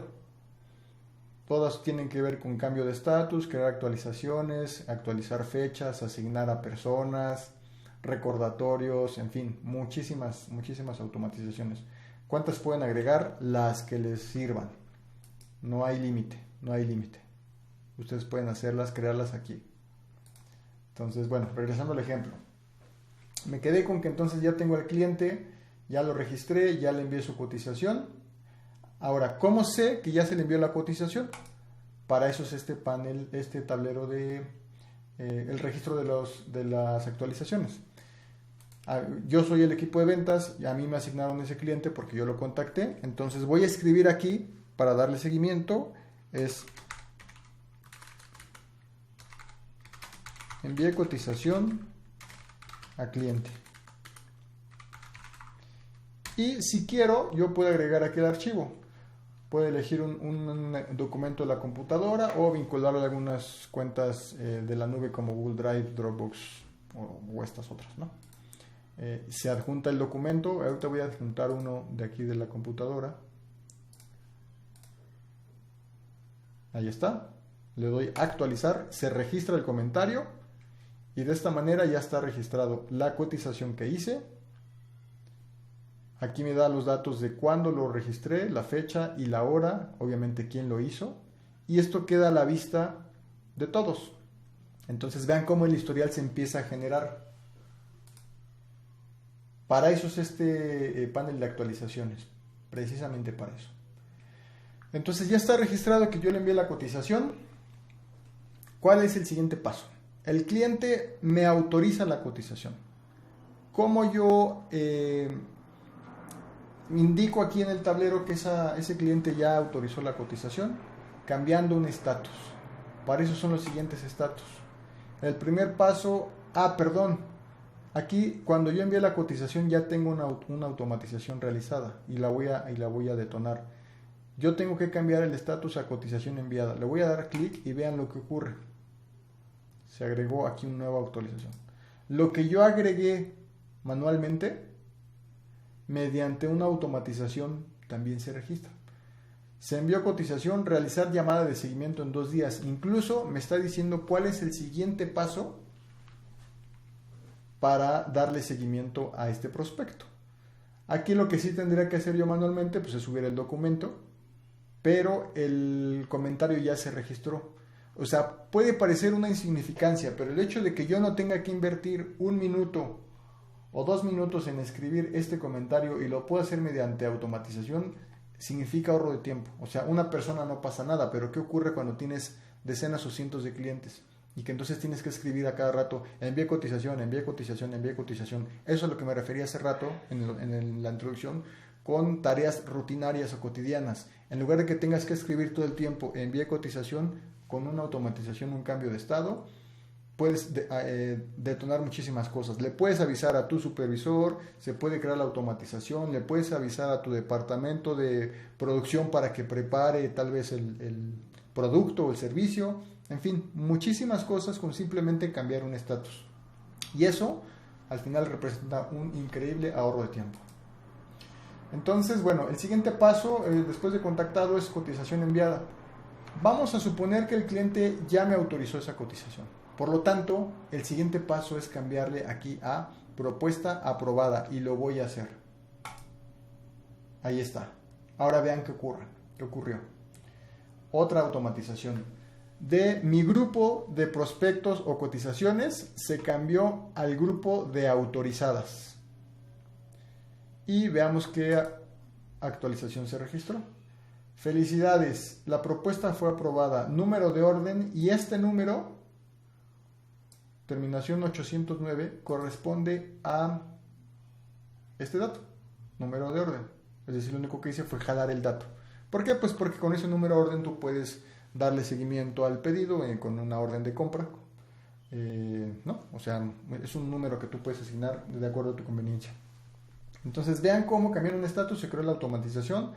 Todas tienen que ver con cambio de estatus, crear actualizaciones, actualizar fechas, asignar a personas, recordatorios, en fin, muchísimas automatizaciones. ¿Cuántas pueden agregar? Las que les sirvan. No hay límite, no hay límite. Ustedes pueden hacerlas, crearlas aquí. Entonces, bueno, regresando al ejemplo. Me quedé con que entonces ya tengo al cliente, ya lo registré, ya le envié su cotización. Ahora, ¿cómo sé que ya se le envió la cotización? Para eso es este panel, este tablero de el registro de las actualizaciones. Yo soy el equipo de ventas y a mí me asignaron ese cliente porque yo lo contacté. Entonces voy a escribir aquí para darle seguimiento. Es envíe cotización a cliente. Y si quiero, yo puedo agregar aquí el archivo. Puedo elegir un documento de la computadora o vincularlo a algunas cuentas de la nube como Google Drive, Dropbox o estas otras, ¿no? Se adjunta el documento. Ahorita voy a adjuntar uno de aquí de la computadora. Ahí está. Le doy a actualizar. Se registra el comentario. Y de esta manera ya está registrado la cotización que hice. Aquí me da los datos de cuándo lo registré, la fecha y la hora, obviamente quién lo hizo. Y esto queda a la vista de todos. Entonces vean cómo el historial se empieza a generar. Para eso es este panel de actualizaciones, precisamente para eso. Entonces ya está registrado que yo le envié la cotización. ¿Cuál es el siguiente paso? El cliente me autoriza la cotización. ¿Cómo yo indico aquí en el tablero que ese cliente ya autorizó la cotización? Cambiando un estatus. Para eso son los siguientes estatus. El primer paso, aquí cuando yo envié la cotización ya tengo una automatización realizada y la voy a detonar. Yo tengo que cambiar el estatus a cotización enviada. Le voy a dar clic y vean lo que ocurre. Se agregó aquí una nueva actualización. Lo que yo agregué manualmente, mediante una automatización también se registra. Se envió cotización, realizar llamada de seguimiento en 2 días. Incluso me está diciendo cuál es el siguiente paso para darle seguimiento a este prospecto. Aquí lo que sí tendría que hacer yo manualmente pues es subir el documento, pero el comentario ya se registró. O sea, puede parecer una insignificancia, pero el hecho de que yo no tenga que invertir 1 minuto o 2 minutos en escribir este comentario y lo puedo hacer mediante automatización, significa ahorro de tiempo. O sea, una persona no pasa nada, pero ¿qué ocurre cuando tienes decenas o cientos de clientes? Y que entonces tienes que escribir a cada rato, envíe cotización, envíe cotización, envíe cotización. Eso es lo que me refería hace rato en la introducción, con tareas rutinarias o cotidianas. En lugar de que tengas que escribir todo el tiempo, envíe cotización, con una automatización, un cambio de estado, puedes detonar muchísimas cosas. Le puedes avisar a tu supervisor, se puede crear la automatización, le puedes avisar a tu departamento de producción para que prepare tal vez el producto o el servicio. En fin, muchísimas cosas con simplemente cambiar un estatus. Y eso al final representa un increíble ahorro de tiempo. Entonces, bueno, el siguiente paso después de contactado es cotización enviada. Vamos a suponer que el cliente ya me autorizó esa cotización. Por lo tanto, el siguiente paso es cambiarle aquí a propuesta aprobada y lo voy a hacer. Ahí está. Ahora vean qué ocurrió. Otra automatización. De mi grupo de prospectos o cotizaciones se cambió al grupo de autorizadas. Y veamos qué actualización se registró. Felicidades, la propuesta fue aprobada. Número de orden y este número, terminación 809, corresponde a este dato. número de orden. Es decir, lo único que hice fue jalar el dato. ¿Por qué? Pues porque con ese número de orden tú puedes darle seguimiento al pedido con una orden de compra. ¿No? O sea, es un número que tú puedes asignar de acuerdo a tu conveniencia. Entonces vean cómo cambiaron un estatus, se creó la automatización,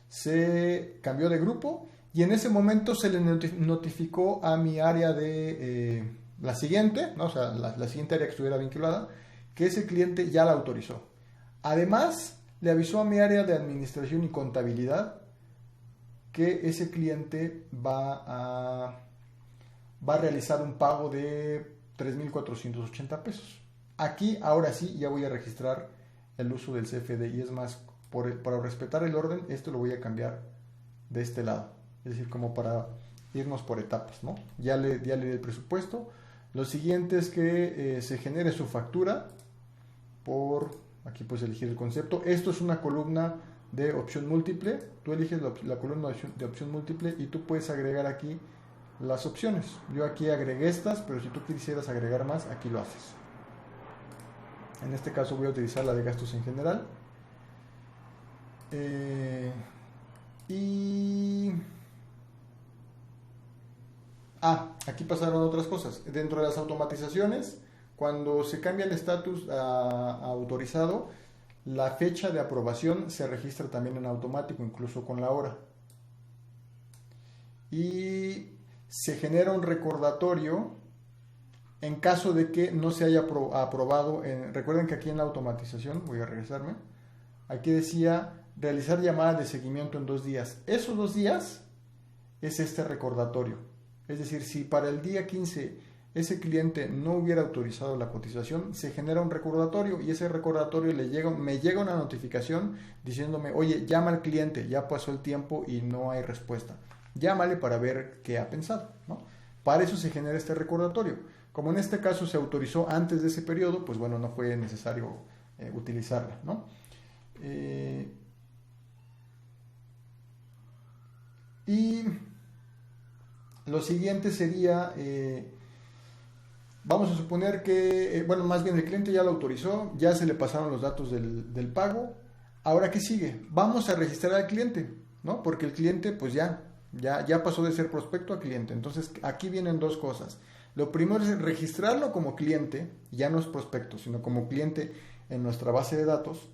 se cambió de grupo y en ese momento se le notificó a mi área de la siguiente, ¿no? O sea, la siguiente área que estuviera vinculada, que ese cliente ya la autorizó. Además, le avisó a mi área de administración y contabilidad que ese cliente va a realizar un pago de 3,480 pesos. Aquí, ahora sí, ya voy a registrar el uso del CFD y es más, para respetar el orden, esto lo voy a cambiar de este lado. Es decir, como para irnos por etapas, ¿no? Ya le di el presupuesto. Lo siguiente es que se genere su factura aquí puedes elegir el concepto. Esto es una columna de opción múltiple. Tú eliges la columna de opción múltiple y tú puedes agregar aquí las opciones. Yo aquí agregué estas, pero si tú quisieras agregar más, aquí lo haces. En este caso voy a utilizar la de gastos en general. Aquí pasaron otras cosas. Dentro de las automatizaciones, cuando se cambia el estatus a autorizado, la fecha de aprobación se registra también en automático, incluso con la hora. Y se genera un recordatorio en caso de que no se haya aprobado. Recuerden que aquí en la automatización, voy a regresarme, aquí decía realizar llamadas de seguimiento en 2 días. Esos 2 días es este recordatorio. Es decir, si para el día 15 ese cliente no hubiera autorizado la cotización, se genera un recordatorio y ese recordatorio me llega una notificación diciéndome, oye, llama al cliente, ya pasó el tiempo y no hay respuesta. Llámale para ver qué ha pensado, ¿no? Para eso se genera este recordatorio. Como en este caso se autorizó antes de ese periodo, pues bueno, no fue necesario utilizarla, ¿no? Y lo siguiente sería, vamos a suponer que, más bien el cliente ya lo autorizó, ya se le pasaron los datos del pago. Ahora, ¿qué sigue? Vamos a registrar al cliente, ¿no? Porque el cliente pues ya pasó de ser prospecto a cliente. Entonces aquí vienen 2 cosas. Lo primero es registrarlo como cliente, ya no es prospecto, sino como cliente en nuestra base de datos.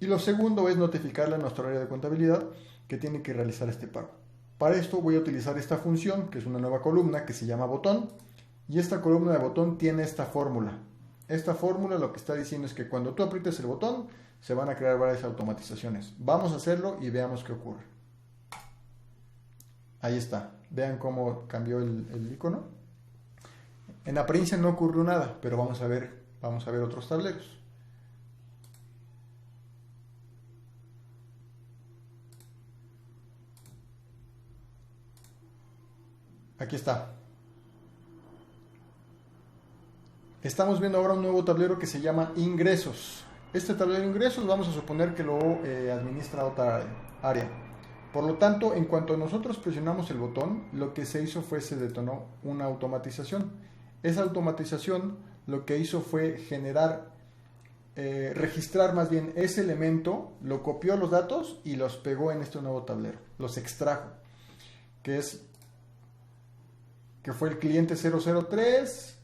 Y lo segundo es notificarle a nuestra área de contabilidad que tiene que realizar este pago. Para esto voy a utilizar esta función, que es una nueva columna que se llama botón. Y esta columna de botón tiene esta fórmula. Esta fórmula lo que está diciendo es que cuando tú aprietes el botón, se van a crear varias automatizaciones. Vamos a hacerlo y veamos qué ocurre. Ahí está. Vean cómo cambió el icono. En apariencia no ocurrió nada, pero vamos a ver otros tableros. Aquí está. Estamos viendo ahora un nuevo tablero que se llama ingresos. Este tablero de ingresos vamos a suponer que lo administra otra área. Por lo tanto, en cuanto nosotros presionamos el botón, lo que se hizo fue se detonó una automatización. Esa automatización lo que hizo fue registrar más bien ese elemento, lo copió los datos y los pegó en este nuevo tablero. Los extrajo, que fue el cliente 003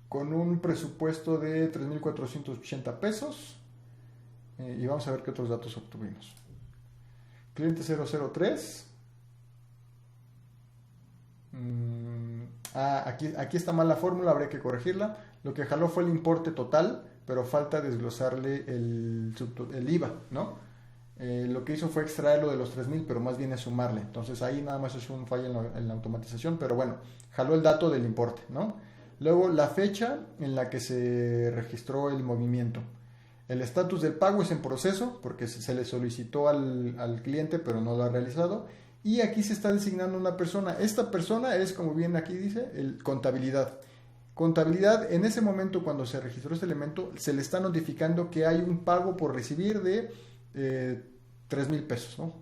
con un presupuesto de 3,480 pesos. Y vamos a ver qué otros datos obtuvimos. Cliente 003. Aquí está mal la fórmula, habría que corregirla. Lo que jaló fue el importe total, pero falta desglosarle el IVA, ¿no? Lo que hizo fue extraerlo de los 3,000, pero más bien es sumarle. Entonces ahí nada más es un fallo en la automatización, pero bueno, jaló el dato del importe, ¿no? Luego la fecha en la que se registró el movimiento. El estatus del pago es en proceso, porque se le solicitó al cliente, pero no lo ha realizado. Y aquí se está designando una persona. Esta persona es, como bien aquí dice, contabilidad. Contabilidad, en ese momento cuando se registró este elemento, se le está notificando que hay un pago por recibir de 3,000 pesos, ¿no?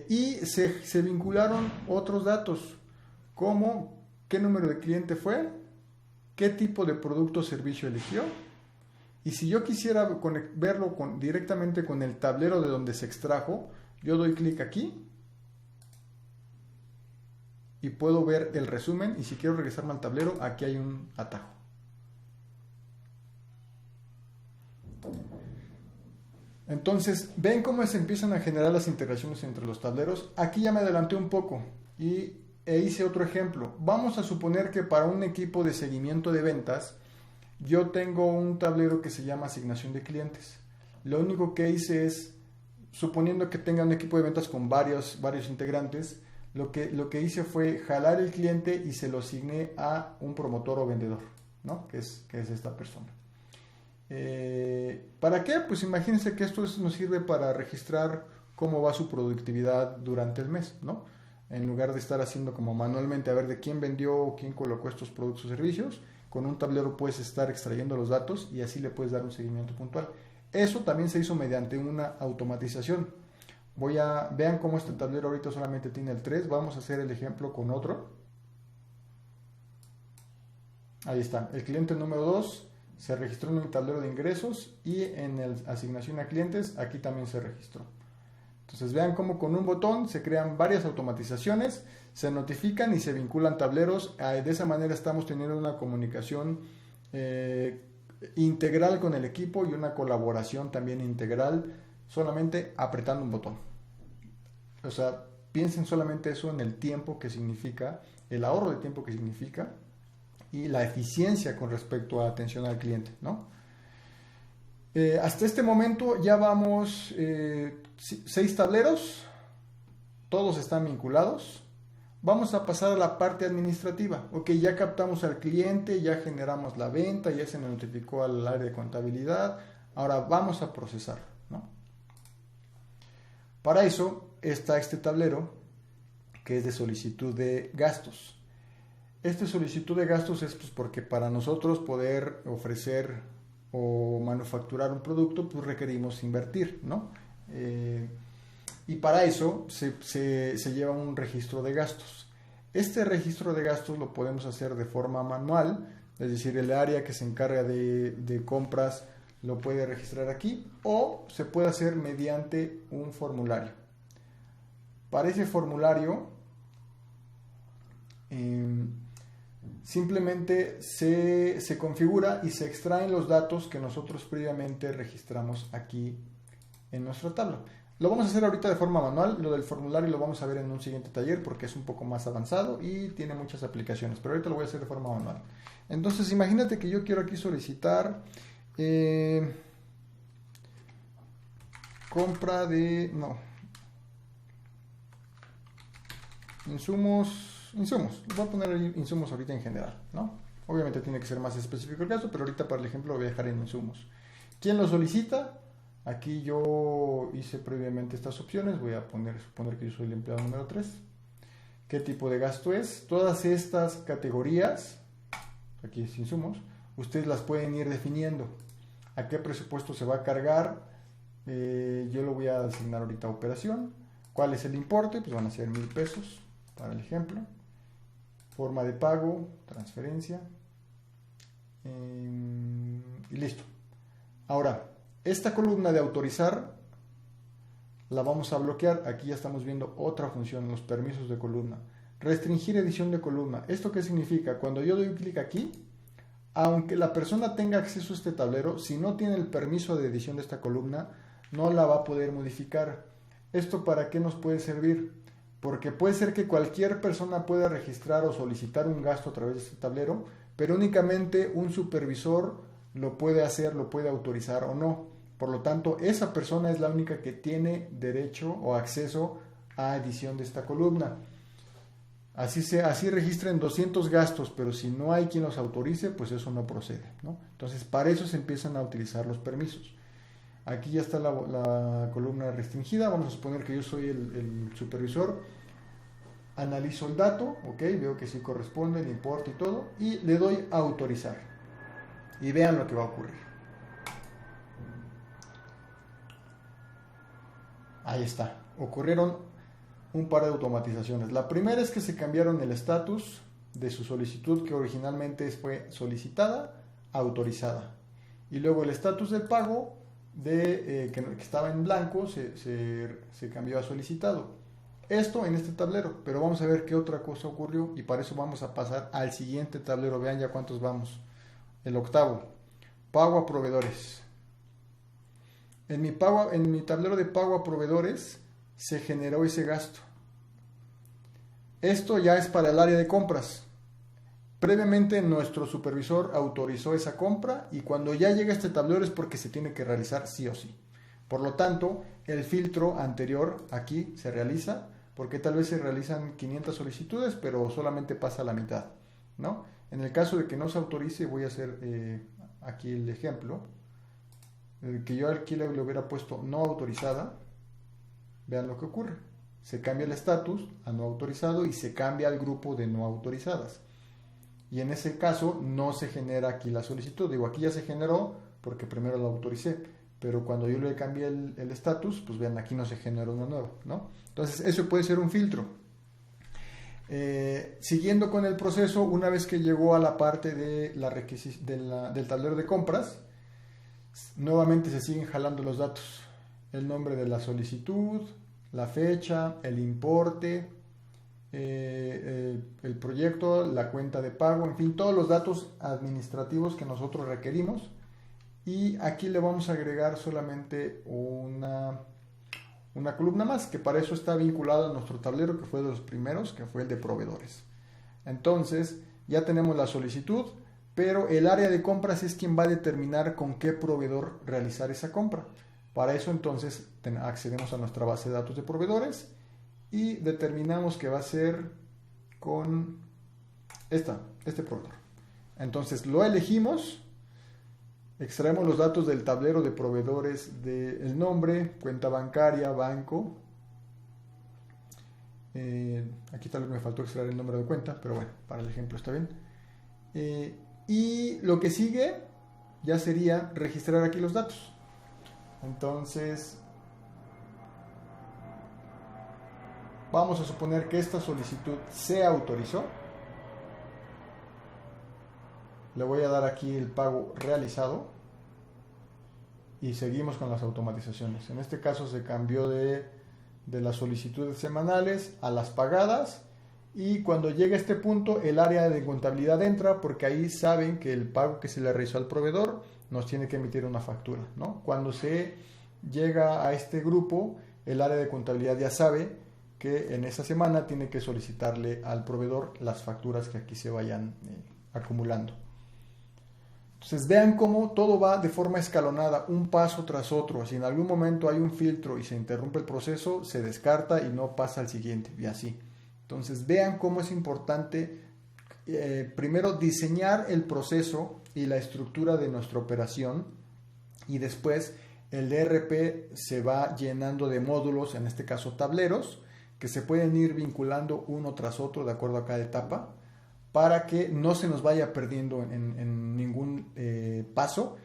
Y se vincularon otros datos, como qué número de cliente fue, qué tipo de producto o servicio eligió. Y si yo quisiera verlo directamente con el tablero de donde se extrajo, yo doy clic aquí y puedo ver el resumen. Y si quiero regresarme al tablero, aquí hay un atajo. Entonces, ven cómo se empiezan a generar las integraciones entre los tableros. Aquí ya me adelanté un poco e hice otro ejemplo. Vamos a suponer que para un equipo de seguimiento de ventas, yo tengo un tablero que se llama asignación de clientes. Lo único que hice es, suponiendo que tenga un equipo de ventas con varios integrantes, lo que hice fue jalar el cliente y se lo asigné a un promotor o vendedor, ¿no? que es esta persona. ¿Para qué? Pues imagínense que esto nos sirve para registrar cómo va su productividad durante el mes, ¿no? En lugar de estar haciendo como manualmente a ver de quién vendió o quién colocó estos productos o servicios, con un tablero puedes estar extrayendo los datos y así le puedes dar un seguimiento puntual. Eso también se hizo mediante una automatización. Vean cómo este tablero ahorita solamente tiene el 3. Vamos a hacer el ejemplo con otro. Ahí está. El cliente número 2 se registró en el tablero de ingresos y en la asignación a clientes aquí también se registró. Entonces vean cómo con un botón se crean varias automatizaciones, se notifican y se vinculan tableros. De esa manera estamos teniendo una comunicación integral con el equipo y una colaboración también integral solamente apretando un botón. O sea, piensen solamente eso en el tiempo que significa, el ahorro de tiempo que significa y la eficiencia con respecto a atención al cliente, ¿no? Hasta este momento ya vamos 6 tableros, todos están vinculados. Vamos a pasar a la parte administrativa. Ok, ya captamos al cliente, ya generamos la venta, ya se notificó al área de contabilidad. Ahora vamos a procesar, ¿no? Para eso está este tablero que es de solicitud de gastos. Esta solicitud de gastos es pues porque para nosotros poder ofrecer o manufacturar un producto, pues requerimos invertir, ¿no? Y para eso se lleva un registro de gastos. Este registro de gastos lo podemos hacer de forma manual, es decir, el área que se encarga de compras lo puede registrar aquí, o se puede hacer mediante un formulario. Para ese formulario, simplemente se configura y se extraen los datos que nosotros previamente registramos aquí en nuestra tabla. Lo vamos a hacer ahorita de forma manual. Lo del formulario lo vamos a ver en un siguiente taller porque es un poco más avanzado y tiene muchas aplicaciones, pero ahorita lo voy a hacer de forma manual. Entonces imagínate que yo quiero aquí solicitar compra de insumos, voy a poner ahí insumos ahorita en general, ¿no? Obviamente tiene que ser más específico el caso, pero ahorita para el ejemplo lo voy a dejar en insumos. ¿Quién lo solicita? Aquí yo hice previamente estas opciones, voy a suponer que yo soy el empleado número 3. ¿Qué tipo de gasto es? Todas estas categorías, aquí es insumos, ustedes las pueden ir definiendo. ¿A qué presupuesto se va a cargar? Yo lo voy a asignar ahorita a operación. ¿Cuál es el importe? Pues van a ser 1,000 pesos para el ejemplo. Forma de pago, transferencia. Y listo. Ahora, esta columna de autorizar la vamos a bloquear. Aquí ya estamos viendo otra función, los permisos de columna. Restringir edición de columna. ¿Esto qué significa? Cuando yo doy clic aquí, aunque la persona tenga acceso a este tablero, si no tiene el permiso de edición de esta columna, no la va a poder modificar. ¿Esto para qué nos puede servir? Porque puede ser que cualquier persona pueda registrar o solicitar un gasto a través de este tablero, pero únicamente un supervisor lo puede hacer, lo puede autorizar o no. Por lo tanto, esa persona es la única que tiene derecho o acceso a edición de esta columna. Así registren 200 gastos, pero si no hay quien los autorice, pues eso no procede, ¿no? Entonces, para eso se empiezan a utilizar los permisos. Aquí ya está la columna restringida. Vamos a suponer que yo soy el supervisor. Analizo el dato, ok, veo que sí corresponde, el importe y todo, y le doy a autorizar. Y vean lo que va a ocurrir. Ahí está. Ocurrieron un par de automatizaciones. La primera es que se cambiaron el estatus de su solicitud que originalmente fue solicitada a autorizada. Y luego el estatus del pago que estaba en blanco se cambió a solicitado. Esto en este tablero, pero vamos a ver qué otra cosa ocurrió y para eso vamos a pasar al siguiente tablero. Vean ya cuántos vamos. El octavo, pago a proveedores. En mi tablero de pago a proveedores se generó ese gasto. Esto ya es para el área de compras. Previamente nuestro supervisor autorizó esa compra y cuando ya llega este tablero es porque se tiene que realizar sí o sí. Por lo tanto, el filtro anterior aquí se realiza porque tal vez se realizan 500 solicitudes, pero solamente pasa la mitad, ¿no? En el caso de que no se autorice, voy a hacer aquí el ejemplo, que yo aquí le hubiera puesto no autorizada. Vean lo que ocurre. Se cambia el estatus a no autorizado y se cambia al grupo de no autorizadas. Y en ese caso no se genera aquí la solicitud. Digo, aquí ya se generó porque primero lo autoricé. Pero cuando yo le cambié el estatus, pues vean, aquí no se generó uno nuevo, ¿no? Entonces, eso puede ser un filtro. Siguiendo con el proceso, una vez que llegó a la parte de del tablero de compras, nuevamente se siguen jalando los datos. El nombre de la solicitud, la fecha, el importe, el proyecto, la cuenta de pago, en fin, todos los datos administrativos que nosotros requerimos. Y aquí le vamos a agregar solamente una columna más, que para eso está vinculado a nuestro tablero, que fue de los primeros, que fue el de proveedores. Entonces, ya tenemos la solicitud, pero el área de compras es quien va a determinar con qué proveedor realizar esa compra. Para eso, entonces, accedemos a nuestra base de datos de proveedores y determinamos que va a ser con este proveedor. Entonces, lo elegimos. Extraemos los datos del tablero de proveedores del nombre, cuenta bancaria, banco. Aquí tal vez me faltó extraer el número de cuenta, pero bueno, para el ejemplo está bien. Y lo que sigue ya sería registrar aquí los datos. Entonces, vamos a suponer que esta solicitud se autorizó. Le voy a dar aquí el pago realizado y seguimos con las automatizaciones. En este caso se cambió de las solicitudes semanales a las pagadas y cuando llega a este punto el área de contabilidad entra porque ahí saben que el pago que se le realizó al proveedor nos tiene que emitir una factura, ¿no? Cuando se llega a este grupo, el área de contabilidad ya sabe que en esa semana tiene que solicitarle al proveedor las facturas que aquí se vayan acumulando. Entonces vean cómo todo va de forma escalonada, un paso tras otro. Si en algún momento hay un filtro y se interrumpe el proceso, se descarta y no pasa al siguiente, y así. Entonces vean cómo es importante primero diseñar el proceso y la estructura de nuestra operación y después el ERP se va llenando de módulos, en este caso tableros, que se pueden ir vinculando uno tras otro de acuerdo a cada etapa, para que no se nos vaya perdiendo en ningún paso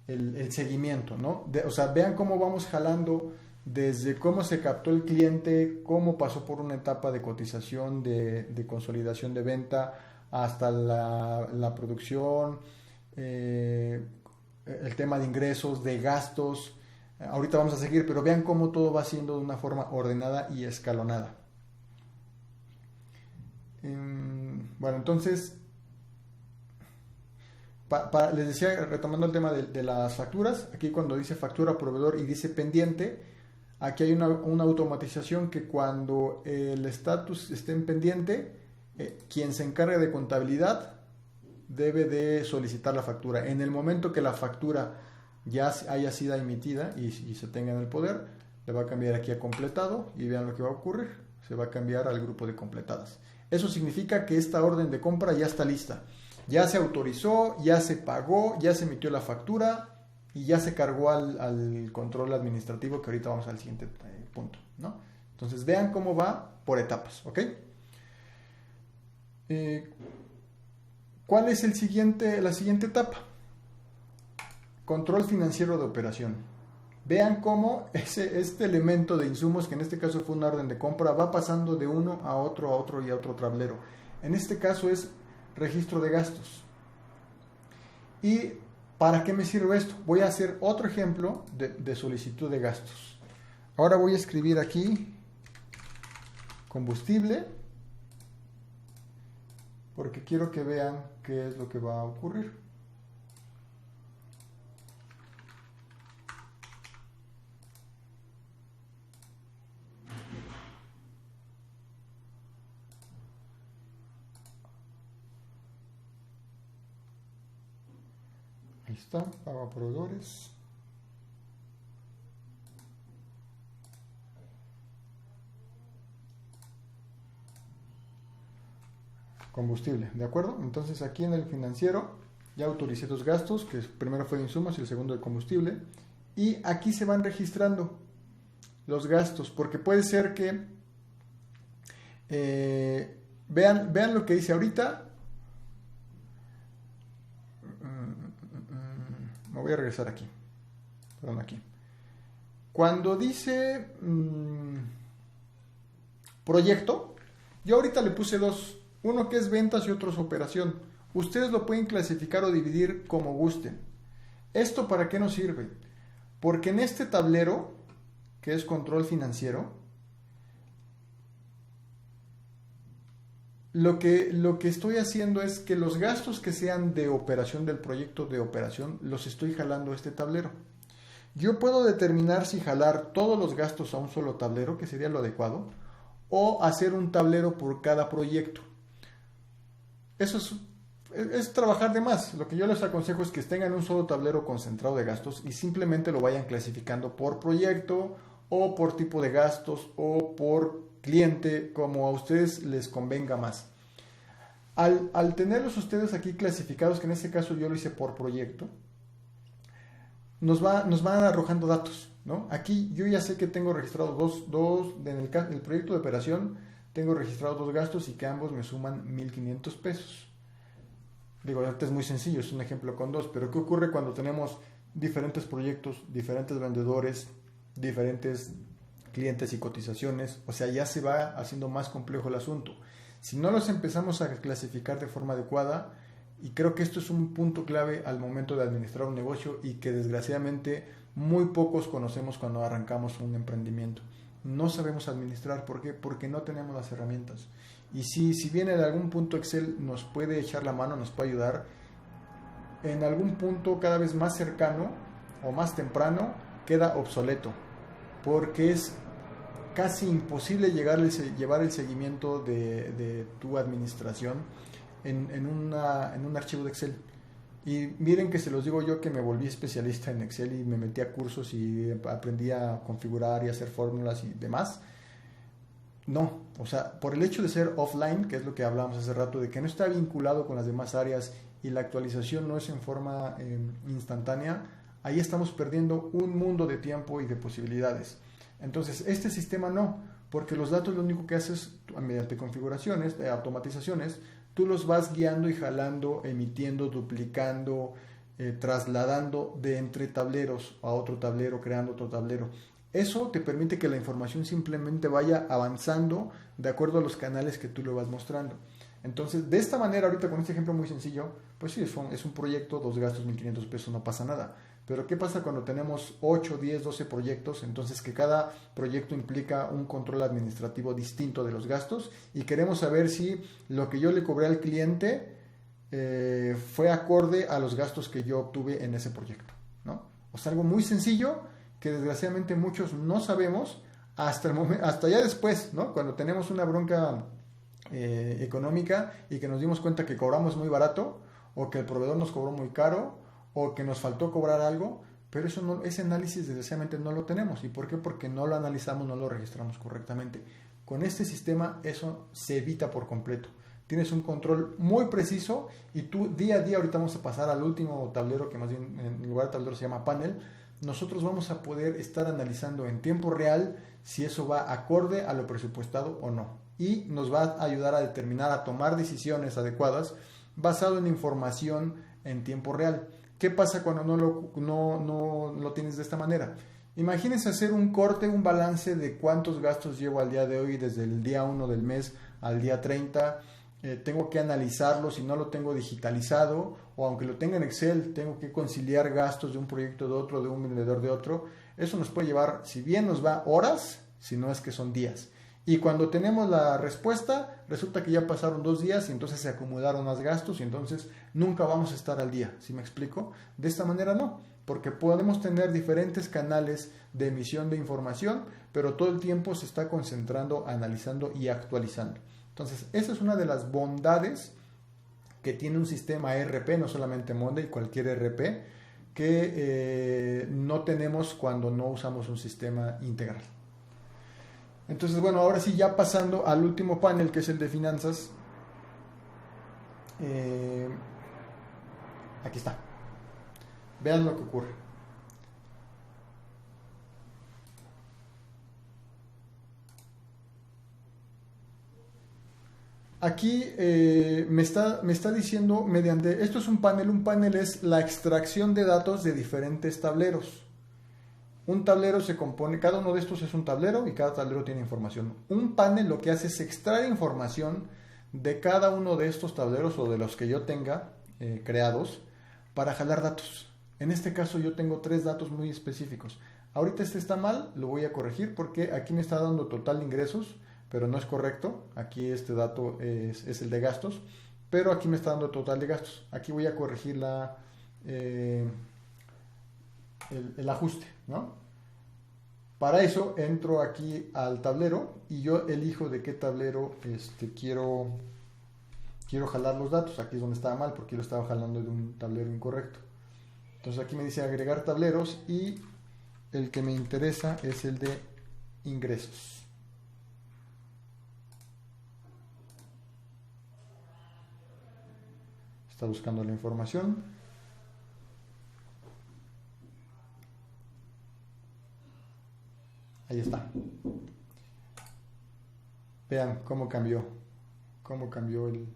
el seguimiento, ¿no? O sea, vean cómo vamos jalando desde cómo se captó el cliente, cómo pasó por una etapa de cotización, de consolidación de venta, hasta la producción, el tema de ingresos, de gastos. Ahorita vamos a seguir, pero vean cómo todo va siendo de una forma ordenada y escalonada. Bueno, entonces les decía, retomando el tema de las facturas, aquí cuando dice factura proveedor y dice pendiente, aquí hay una automatización que cuando el estatus esté en pendiente, quien se encargue de contabilidad debe de solicitar la factura. En el momento que la factura ya haya sido emitida y se tenga en el poder, le va a cambiar aquí a completado y vean lo que va a ocurrir, se va a cambiar al grupo de completadas. Eso significa que esta orden de compra ya está lista. Ya se autorizó, ya se pagó, ya se emitió la factura y ya se cargó al control administrativo, que ahorita vamos al siguiente punto, ¿no? Entonces vean cómo va por etapas, ¿ok? ¿Cuál es la siguiente etapa? Control financiero de operación. Vean cómo este elemento de insumos, que en este caso fue una orden de compra, va pasando de uno a otro y a otro tablero. En este caso es registro de gastos. ¿Y para qué me sirve esto? Voy a hacer otro ejemplo de solicitud de gastos. Ahora voy a escribir aquí combustible, porque quiero que vean qué es lo que va a ocurrir. Ahí está, pago a proveedores. Combustible, ¿de acuerdo? Entonces aquí en el financiero ya autoricé dos gastos, que primero fue de insumos y el segundo de combustible. Y aquí se van registrando los gastos, porque puede ser que vean lo que dice ahorita. Me voy a regresar aquí. Perdón, aquí. Cuando dice proyecto, yo ahorita le puse dos. Uno que es ventas y otro es operación. Ustedes lo pueden clasificar o dividir como gusten. ¿Esto para qué nos sirve? Porque en este tablero, que es control financiero, lo que estoy haciendo es que los gastos que sean de operación del proyecto de operación, los estoy jalando a este tablero. Yo puedo determinar si jalar todos los gastos a un solo tablero, que sería lo adecuado, o hacer un tablero por cada proyecto. Eso es trabajar de más. Lo que yo les aconsejo es que tengan un solo tablero concentrado de gastos y simplemente lo vayan clasificando por proyecto o por tipo de gastos o por cliente, como a ustedes les convenga más. Al tenerlos ustedes aquí clasificados, que en este caso yo lo hice por proyecto, nos van arrojando datos, ¿no? Aquí yo ya sé que tengo registrado en el proyecto de operación tengo registrados dos gastos y que ambos me suman 1,500 pesos. Digo, ahorita es muy sencillo, es un ejemplo con dos, pero ¿qué ocurre cuando tenemos diferentes proyectos, diferentes vendedores, diferentes clientes y cotizaciones? O sea, ya se va haciendo más complejo el asunto. Si no los empezamos a clasificar de forma adecuada, y creo que esto es un punto clave al momento de administrar un negocio y que desgraciadamente muy pocos conocemos cuando arrancamos un emprendimiento. No sabemos administrar. ¿Por qué? Porque no tenemos las herramientas. Y si bien en algún punto Excel nos puede echar la mano, nos puede ayudar, en algún punto cada vez más cercano o más temprano queda obsoleto, porque es casi imposible llevar el seguimiento de tu administración en un archivo de Excel. Y miren que se los digo yo, que me volví especialista en Excel y me metí a cursos y aprendí a configurar y hacer fórmulas y demás. No, o sea, por el hecho de ser offline, que es lo que hablábamos hace rato, de que no está vinculado con las demás áreas y la actualización no es en forma instantánea, ahí estamos perdiendo un mundo de tiempo y de posibilidades. Entonces, este sistema no, porque los datos lo único que haces mediante configuraciones, automatizaciones, tú los vas guiando y jalando, emitiendo, duplicando, trasladando de entre tableros a otro tablero, creando otro tablero. Eso te permite que la información simplemente vaya avanzando de acuerdo a los canales que tú le vas mostrando. Entonces, de esta manera, ahorita con este ejemplo muy sencillo, pues sí, es un proyecto, dos gastos, 1,500 pesos, no pasa nada. Pero ¿qué pasa cuando tenemos 8, 10, 12 proyectos? Entonces que cada proyecto implica un control administrativo distinto de los gastos y queremos saber si lo que yo le cobré al cliente fue acorde a los gastos que yo obtuve en ese proyecto, ¿no? O sea, algo muy sencillo que desgraciadamente muchos no sabemos hasta el momento, hasta ya después, ¿no? Cuando tenemos una bronca económica y que nos dimos cuenta que cobramos muy barato o que el proveedor nos cobró muy caro o que nos faltó cobrar algo, pero ese análisis desgraciadamente no lo tenemos. ¿Y por qué? Porque no lo analizamos, no lo registramos correctamente. Con este sistema eso se evita por completo. Tienes un control muy preciso y tú día a día, ahorita vamos a pasar al último tablero, que más bien en lugar de tablero se llama panel. Nosotros vamos a poder estar analizando en tiempo real si eso va acorde a lo presupuestado o no. Y nos va a ayudar a determinar, a tomar decisiones adecuadas basado en información en tiempo real. ¿Qué pasa cuando no lo tienes de esta manera? Imagínense hacer un corte, un balance de cuántos gastos llevo al día de hoy, desde el día 1 del mes al día 30, tengo que analizarlo si no lo tengo digitalizado, o aunque lo tenga en Excel, tengo que conciliar gastos de un proyecto de otro, de un vendedor de otro. Eso nos puede llevar, si bien nos va horas, si no es que son días. Y cuando tenemos la respuesta, resulta que ya pasaron 2 días y entonces se acumularon más gastos y entonces nunca vamos a estar al día. ¿Sí me explico? De esta manera no, porque podemos tener diferentes canales de emisión de información, pero todo el tiempo se está concentrando, analizando y actualizando. Entonces, esa es una de las bondades que tiene un sistema ERP, no solamente Monday, cualquier ERP, que no tenemos cuando no usamos un sistema integral. Entonces, bueno, ahora sí, ya pasando al último panel, que es el de finanzas. Aquí está. Vean lo que ocurre. Aquí me está diciendo mediante, esto es un panel es la extracción de datos de diferentes tableros. Un tablero se compone, cada uno de estos es un tablero y cada tablero tiene información. Un panel lo que hace es extraer información de cada uno de estos tableros o de los que yo tenga creados para jalar datos. En este caso yo tengo 3 datos muy específicos. Ahorita este está mal, lo voy a corregir porque aquí me está dando total de ingresos, pero no es correcto. Aquí este dato es el de gastos, pero aquí me está dando total de gastos. Aquí voy a corregir el ajuste, ¿no? Para eso entro aquí al tablero y yo elijo de qué tablero quiero jalar los datos. Aquí es donde estaba mal porque yo lo estaba jalando de un tablero incorrecto. Entonces aquí me dice agregar tableros y el que me interesa es el de ingresos. Está buscando la información. Ahí está. Vean cómo cambió el...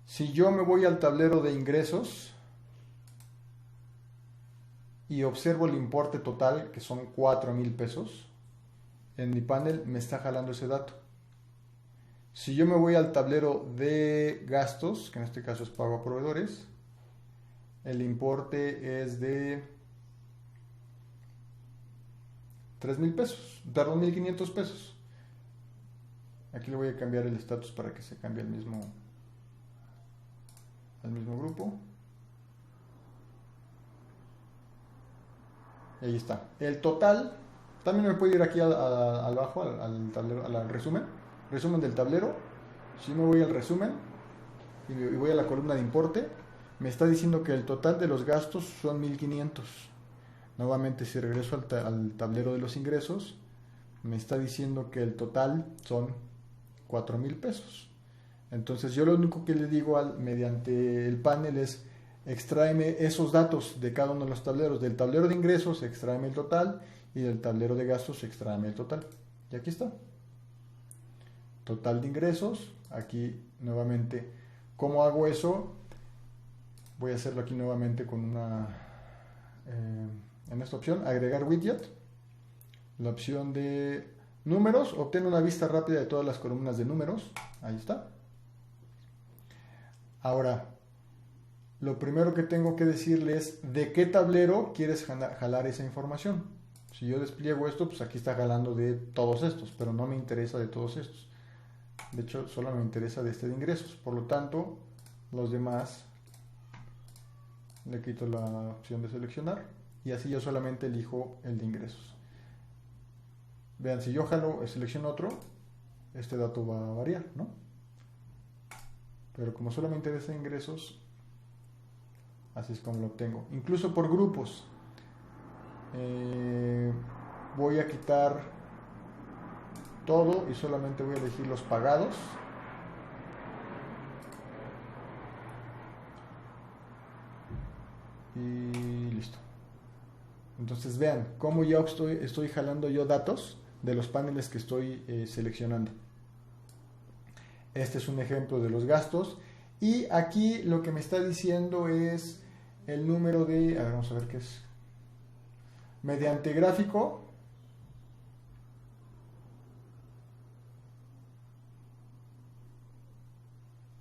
Si yo me voy al tablero de ingresos y observo el importe total, que son 4,000 pesos, en mi panel me está jalando ese dato. Si yo me voy al tablero de gastos, que en este caso es pago a proveedores, el importe es de 3,000 pesos, de 2,500 pesos. Aquí le voy a cambiar el estatus para que se cambie al mismo grupo. Y ahí está. El total, también me puedo ir aquí abajo al tablero, al resumen del tablero. Si me voy al resumen y voy a la columna de importe, me está diciendo que el total de los gastos son 1,500. Nuevamente, si regreso al tablero de los ingresos, me está diciendo que el total son 4,000 pesos. Entonces yo lo único que le digo mediante el panel es extráeme esos datos de cada uno de los tableros. Del tablero de ingresos extráeme el total y del tablero de gastos extráeme el total. Y aquí está. Total de ingresos. Aquí nuevamente, ¿cómo hago eso? Voy a hacerlo aquí nuevamente con en esta opción, agregar widget. La opción de números, obtiene una vista rápida de todas las columnas de números. Ahí está. Ahora, lo primero que tengo que decirle es de qué tablero quieres jalar esa información. Si yo despliego esto, pues aquí está jalando de todos estos, pero no me interesa de todos estos. De hecho, solo me interesa de este de ingresos. Por lo tanto, los demás le quito la opción de seleccionar y así yo solamente elijo el de ingresos. Vean, si yo selecciono otro, este dato va a variar, ¿no? Pero como solamente interesa ingresos, así es como lo obtengo. Incluso por grupos. Voy a quitar todo y solamente voy a elegir los pagados. Y listo. Entonces vean cómo ya estoy jalando yo datos de los paneles que estoy seleccionando. Este es un ejemplo de los gastos. Y aquí lo que me está diciendo es el número de... A ver, vamos a ver qué es. Mediante gráfico.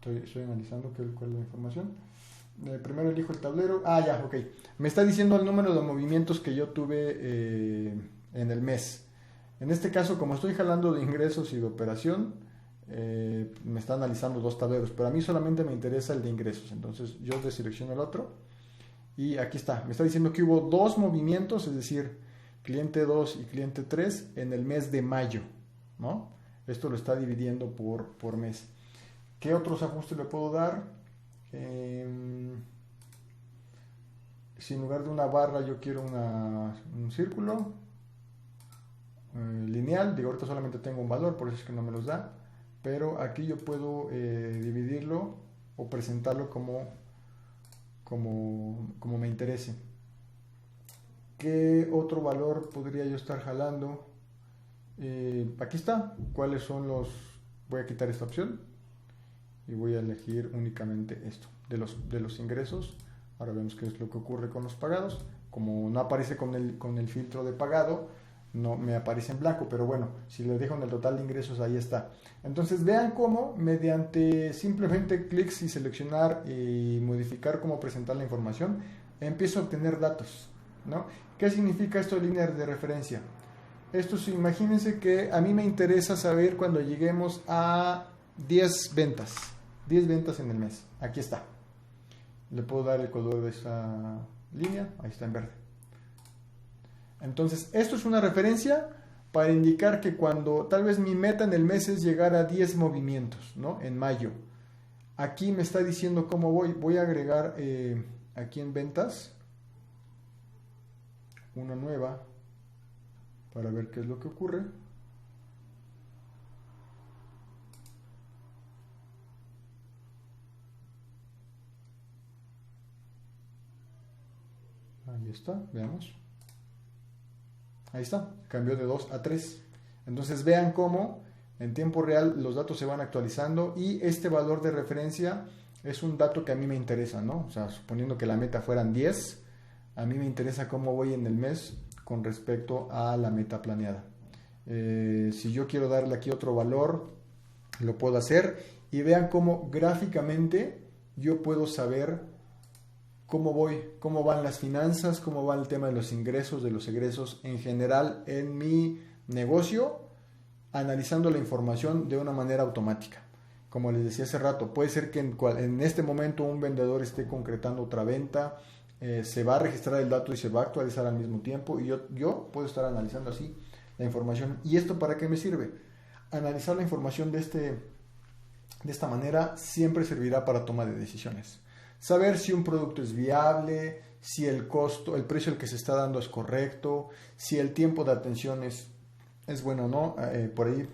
Estoy analizando cuál es la información. Primero elijo el tablero. Ya, ok. Me está diciendo el número de movimientos que yo tuve en el mes. En este caso, como estoy jalando de ingresos y de operación, me está analizando dos tableros, pero a mí solamente me interesa el de ingresos. Entonces yo deselecciono el otro y aquí está. Me está diciendo que hubo dos movimientos, es decir, cliente 2 y cliente 3 en el mes de mayo, ¿no? Esto lo está dividiendo por mes. ¿Qué otros ajustes le puedo dar? Si en lugar de una barra yo quiero un círculo lineal, digo, ahorita solamente tengo un valor, por eso es que no me los da, pero aquí yo puedo dividirlo o presentarlo como me interese. ¿Qué otro valor podría yo estar jalando? Aquí está. ¿Cuáles son los? Voy a quitar esta opción y voy a elegir únicamente esto de los ingresos. Ahora vemos qué es lo que ocurre con los pagados. Como no aparece con el filtro de pagado, no me aparece en blanco, pero bueno, si le dejo en el total de ingresos, ahí está. Entonces vean cómo mediante simplemente clics y seleccionar y modificar cómo presentar la información, empiezo a obtener datos, ¿no? ¿Qué significa esto de línea de referencia? Esto sí, imagínense que a mí me interesa saber cuando lleguemos a 10 ventas en el mes. Aquí está. Le puedo dar el color de esa línea, ahí está en verde. Entonces, esto es una referencia para indicar que cuando tal vez mi meta en el mes es llegar a 10 movimientos, ¿no? En mayo. Aquí me está diciendo cómo voy. Voy a agregar aquí en ventas una nueva para ver qué es lo que ocurre. Ahí está, veamos. Ahí está, cambió de 2 a 3. Entonces vean cómo en tiempo real los datos se van actualizando y este valor de referencia es un dato que a mí me interesa, ¿no? O sea, suponiendo que la meta fueran 10, a mí me interesa cómo voy en el mes con respecto a la meta planeada. Si yo quiero darle aquí otro valor, lo puedo hacer y vean cómo gráficamente yo puedo saber cómo voy, cómo van las finanzas, cómo va el tema de los ingresos, de los egresos en general en mi negocio, analizando la información de una manera automática. Como les decía hace rato, puede ser que en este momento un vendedor esté concretando otra venta, se va a registrar el dato y se va a actualizar al mismo tiempo y yo puedo estar analizando así la información. ¿Y esto para qué me sirve? Analizar la información de esta manera siempre servirá para toma de decisiones. Saber si un producto es viable, si el costo, el precio al que se está dando es correcto, si el tiempo de atención es bueno o no. Por ahí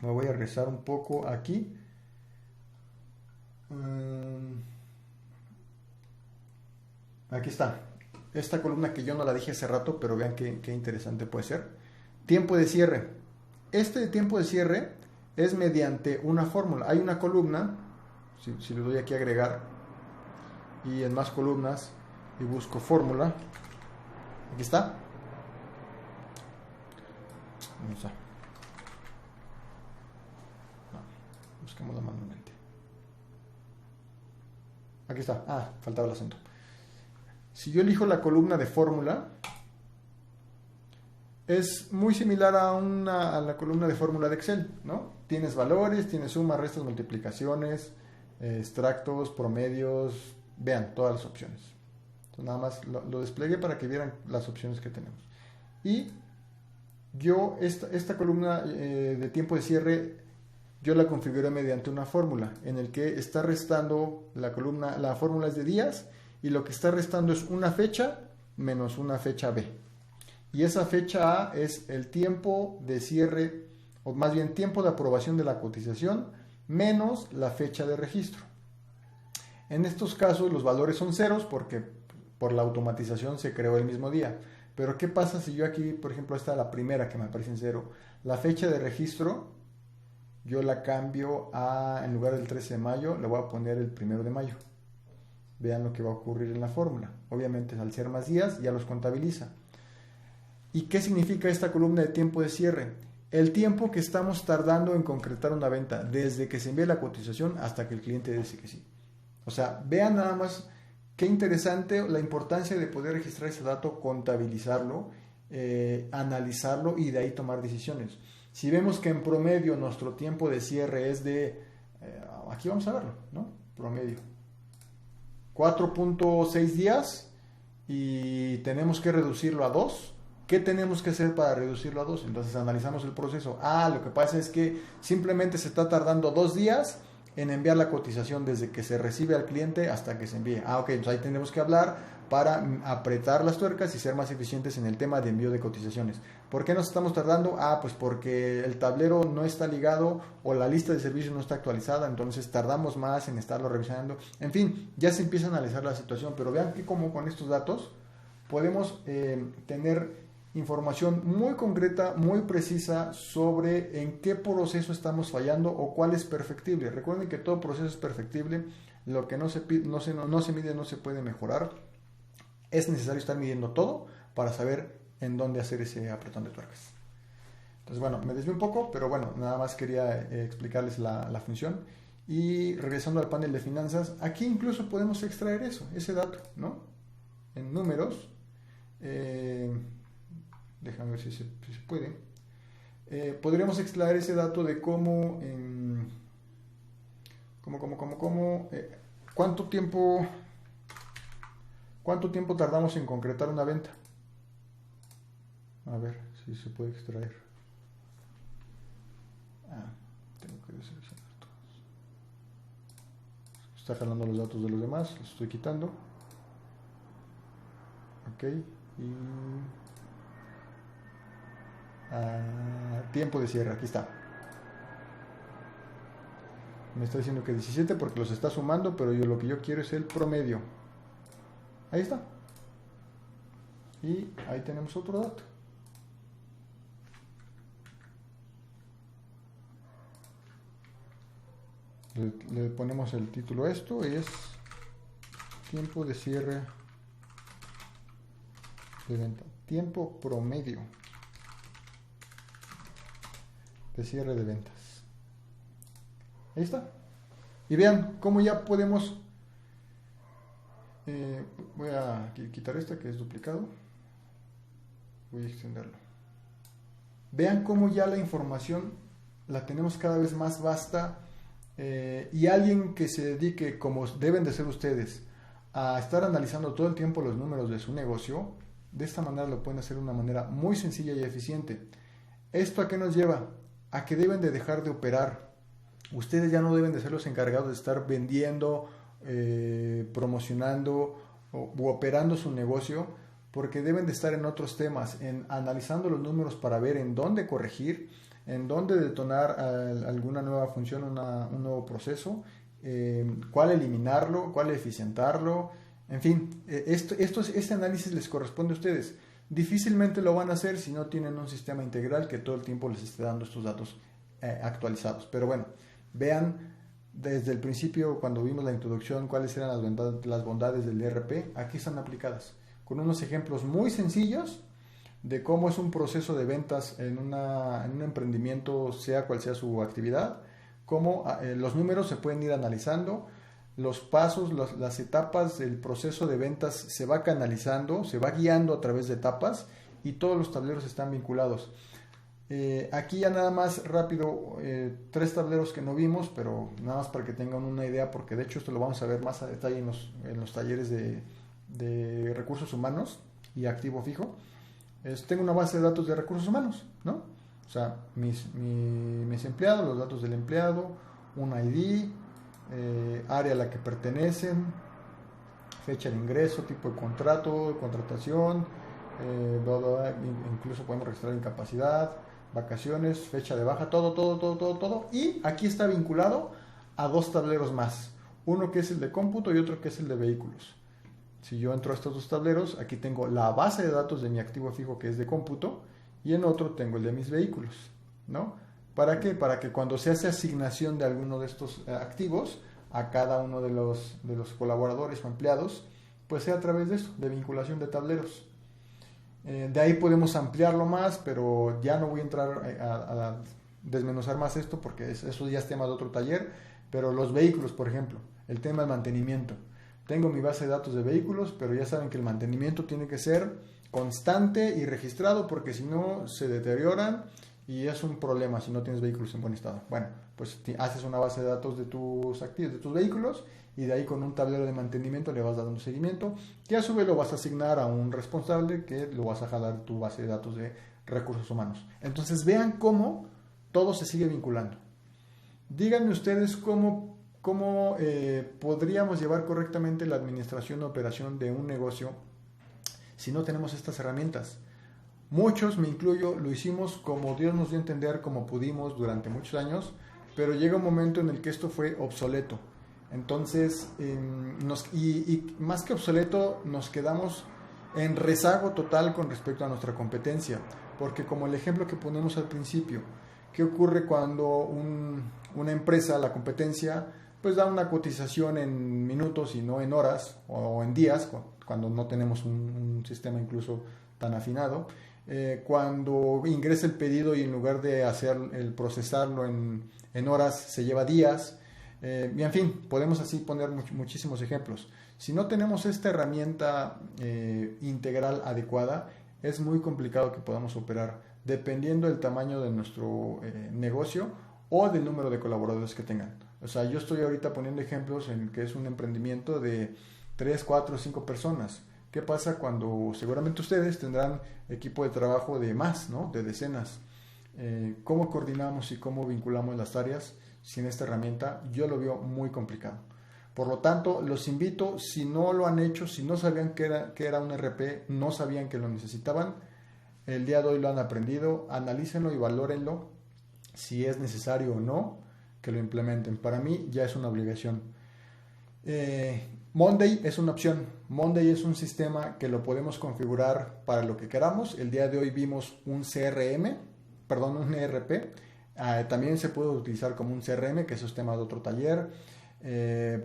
me voy a regresar un poco aquí. Aquí está. Esta columna que yo no la dije hace rato, pero vean qué interesante puede ser. Tiempo de cierre. Este tiempo de cierre es mediante una fórmula. Hay una columna, si le doy aquí a agregar, y en más columnas y busco fórmula, aquí está. Vamos a busquémosla manualmente. Aquí está. Faltaba el acento. Si yo elijo la columna de fórmula, es muy similar a la columna de fórmula de Excel, ¿no? Tienes valores, tienes sumas, restas, multiplicaciones, extractos, promedios. Vean todas las opciones. Entonces, nada más lo desplegué para que vieran las opciones que tenemos. Y yo esta columna de tiempo de cierre yo la configuré mediante una fórmula en el que está restando la fórmula es de días y lo que está restando es una fecha menos una fecha B. Y esa fecha A es el tiempo de cierre, o más bien tiempo de aprobación de la cotización menos la fecha de registro. En estos casos los valores son ceros porque por la automatización se creó el mismo día. Pero ¿qué pasa si yo aquí, por ejemplo, esta es la primera que me aparece en cero? La fecha de registro yo la cambio en lugar del 13 de mayo, le voy a poner el 1 de mayo. Vean lo que va a ocurrir en la fórmula. Obviamente al ser más días ya los contabiliza. ¿Y qué significa esta columna de tiempo de cierre? el tiempo que estamos tardando en concretar una venta, desde que se envía la cotización hasta que el cliente dice que sí. O sea, vean nada más qué interesante la importancia de poder registrar ese dato, contabilizarlo, analizarlo y de ahí tomar decisiones. Si vemos que en promedio nuestro tiempo de cierre es de, aquí vamos a verlo, ¿no? Promedio, 4.6 días y tenemos que reducirlo a 2. ¿Qué tenemos que hacer para reducirlo a 2? Entonces analizamos el proceso. Lo que pasa es que simplemente se está tardando 2 días en enviar la cotización desde que se recibe al cliente hasta que se envíe. Ok, entonces ahí tenemos que hablar para apretar las tuercas y ser más eficientes en el tema de envío de cotizaciones. ¿Por qué nos estamos tardando? Pues porque el tablero no está ligado o la lista de servicios no está actualizada, entonces tardamos más en estarlo revisando. En fin, ya se empieza a analizar la situación, pero vean que como con estos datos podemos tener información muy concreta, muy precisa sobre en qué proceso estamos fallando o cuál es perfectible. Recuerden que todo proceso es perfectible, lo que no se mide no se puede mejorar. Es necesario estar midiendo todo para saber en dónde hacer ese apretón de tuercas. Entonces, bueno, me desvío un poco, pero bueno, nada más quería explicarles la función. Y regresando al panel de finanzas, aquí incluso podemos extraer ese dato, ¿no? En números. Déjame ver si se puede. Podríamos extraer ese dato de cuánto tiempo tardamos en concretar una venta. A ver si se puede extraer. Tengo que deseleccionar todos. Está jalando los datos de los demás, los estoy quitando. Ok, y tiempo de cierre, aquí está. Me está diciendo que 17 porque los está sumando, pero lo que yo quiero es el promedio. Ahí está. Y ahí tenemos otro dato. Le ponemos el título, esto es tiempo de cierre de venta, tiempo promedio de cierre de ventas. Ahí está. Y vean cómo ya podemos, voy a quitar este que es duplicado, voy a extenderlo. Vean cómo ya la información la tenemos cada vez más vasta, y alguien que se dedique, como deben de ser ustedes, a estar analizando todo el tiempo los números de su negocio, de esta manera lo pueden hacer de una manera muy sencilla y eficiente. ¿Esto a qué nos lleva? A que deben de dejar de operar. Ustedes ya no deben de ser los encargados de estar vendiendo, promocionando u operando su negocio, porque deben de estar en otros temas, en analizando los números para ver en dónde corregir, en dónde detonar alguna nueva función, un nuevo proceso, cuál eliminarlo, cuál eficientarlo, en fin, este análisis les corresponde a ustedes. Difícilmente lo van a hacer si no tienen un sistema integral que todo el tiempo les esté dando estos datos actualizados. Pero bueno, vean desde el principio, cuando vimos la introducción, cuáles eran las bondades del ERP, aquí están aplicadas, con unos ejemplos muy sencillos de cómo es un proceso de ventas en un emprendimiento, sea cual sea su actividad, cómo los números se pueden ir analizando, los pasos, las etapas del proceso de ventas se va canalizando, se va guiando a través de etapas y todos los tableros están vinculados. Aquí ya nada más rápido, 3 tableros que no vimos, pero nada más para que tengan una idea, porque de hecho esto lo vamos a ver más a detalle en los talleres de recursos humanos y activo fijo. Tengo una base de datos de recursos humanos, ¿no? O sea, mis empleados, los datos del empleado, un ID, área a la que pertenecen, fecha de ingreso, tipo de contrato, contratación, incluso podemos registrar incapacidad, vacaciones, fecha de baja, todo. Y aquí está vinculado a 2 tableros más, uno que es el de cómputo y otro que es el de vehículos. Si yo entro a estos 2 tableros, aquí tengo la base de datos de mi activo fijo, que es de cómputo, y en otro tengo el de mis vehículos, ¿no? ¿Para qué? Para que cuando se hace asignación de alguno de estos activos a cada uno de los colaboradores o empleados, pues sea a través de esto, de vinculación de tableros. De ahí podemos ampliarlo más, pero ya no voy a entrar a desmenuzar más esto porque eso ya es tema de otro taller. Pero los vehículos, por ejemplo, el tema del mantenimiento. Tengo mi base de datos de vehículos, pero ya saben que el mantenimiento tiene que ser constante y registrado porque si no se deterioran y es un problema si no tienes vehículos en buen estado. Bueno, pues haces una base de datos de tus activos, de tus vehículos, y de ahí con un tablero de mantenimiento le vas dando seguimiento, que a su vez lo vas a asignar a un responsable que lo vas a jalar tu base de datos de recursos humanos. Entonces vean cómo todo se sigue vinculando. Díganme ustedes cómo podríamos llevar correctamente la administración o operación de un negocio si no tenemos estas herramientas. Muchos, me incluyo, lo hicimos como Dios nos dio a entender, como pudimos durante muchos años, pero llega un momento en el que esto fue obsoleto. Entonces, más que obsoleto, nos quedamos en rezago total con respecto a nuestra competencia, porque como el ejemplo que ponemos al principio, ¿qué ocurre cuando una empresa, la competencia, pues da una cotización en minutos y no en horas o en días, cuando no tenemos un sistema incluso tan afinado? Cuando ingresa el pedido y en lugar de el procesarlo en horas se lleva días, y en fin, podemos así poner muchísimos ejemplos. Si no tenemos esta herramienta integral adecuada, es muy complicado que podamos operar dependiendo del tamaño de nuestro negocio o del número de colaboradores que tengan. O sea, yo estoy ahorita poniendo ejemplos en que es un emprendimiento de 3, 4, 5 personas. ¿Qué pasa cuando seguramente ustedes tendrán equipo de trabajo de más, ¿no? De decenas? ¿Cómo coordinamos y cómo vinculamos las áreas sin esta herramienta? Yo lo veo muy complicado. Por lo tanto, los invito, si no lo han hecho, si no sabían que era un ERP, no sabían que lo necesitaban, el día de hoy lo han aprendido, analícenlo y valórenlo, si es necesario o no, que lo implementen. Para mí ya es una obligación. Monday es una opción. Monday es un sistema que lo podemos configurar para lo que queramos. El día de hoy vimos un un ERP. También se puede utilizar como un CRM, que eso es tema de otro taller.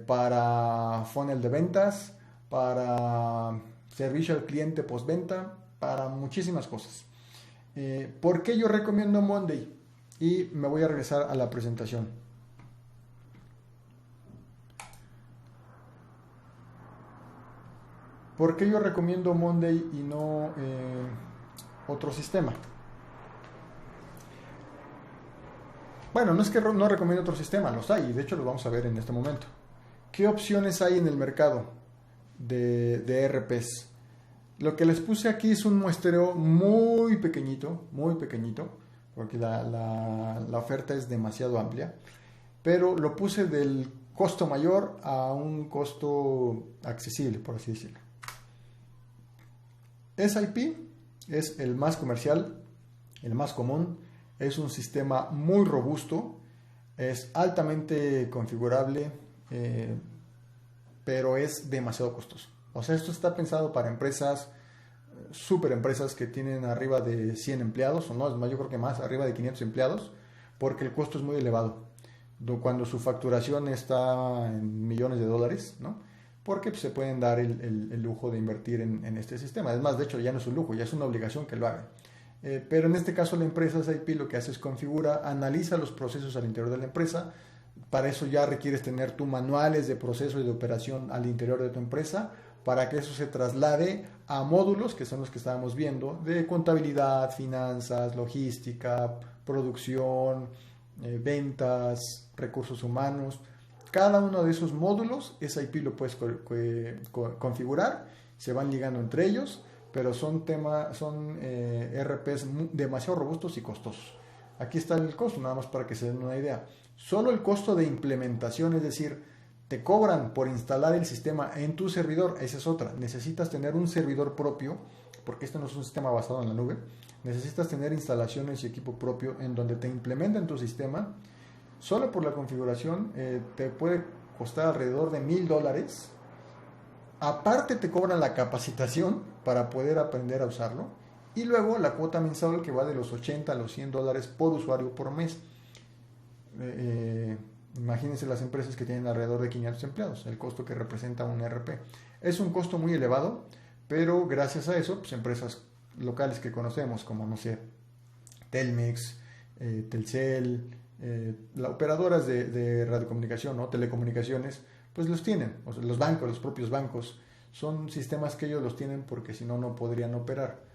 Para funnel de ventas, para servicio al cliente postventa, para muchísimas cosas. ¿Por qué yo recomiendo Monday? Y me voy a regresar a la presentación. ¿Por qué yo recomiendo Monday y no otro sistema? Bueno, no es que no recomiendo otro sistema, los hay, y de hecho los vamos a ver en este momento. ¿Qué opciones hay en el mercado de ERPs? Lo que les puse aquí es un muestreo muy pequeñito, porque la oferta es demasiado amplia, pero lo puse del costo mayor a un costo accesible, por así decirlo. SAP es el más comercial, el más común, es un sistema muy robusto, es altamente configurable, pero es demasiado costoso. O sea, esto está pensado para empresas, super empresas que tienen arriba de 100 empleados, o no, es más, yo creo que más, arriba de 500 empleados, porque el costo es muy elevado. Cuando su facturación está en millones de dólares, ¿no? Porque pues, se pueden dar el lujo de invertir en este sistema. Es más, de hecho, ya no es un lujo, ya es una obligación que lo hagan. Pero en este caso la empresa SAP lo que hace es configura, analiza los procesos al interior de la empresa. Para eso ya requieres tener tus manuales de proceso y de operación al interior de tu empresa, para que eso se traslade a módulos, que son los que estábamos viendo, de contabilidad, finanzas, logística, producción, ventas, recursos humanos. Cada uno de esos módulos, SAP lo puedes configurar, se van ligando entre ellos, pero son ERPs demasiado robustos y costosos. Aquí está el costo, nada más para que se den una idea. Solo el costo de implementación, es decir, te cobran por instalar el sistema en tu servidor, esa es otra. Necesitas tener un servidor propio, porque este no es un sistema basado en la nube. Necesitas tener instalaciones y equipo propio en donde te implementen tu sistema. Solo por la configuración te puede costar alrededor de $1,000. Aparte te cobran la capacitación para poder aprender a usarlo. Y luego la cuota mensual que va de los $80 a los $100 por usuario por mes. Imagínense las empresas que tienen alrededor de 500 empleados, el costo que representa un ERP. Es un costo muy elevado, pero gracias a eso, pues empresas locales que conocemos, como, no sé, Telmex, Telcel, las operadoras de radiocomunicación, ¿no? Telecomunicaciones, pues los tienen. O sea, los bancos, los propios bancos, son sistemas que ellos los tienen porque si no, no podrían operar.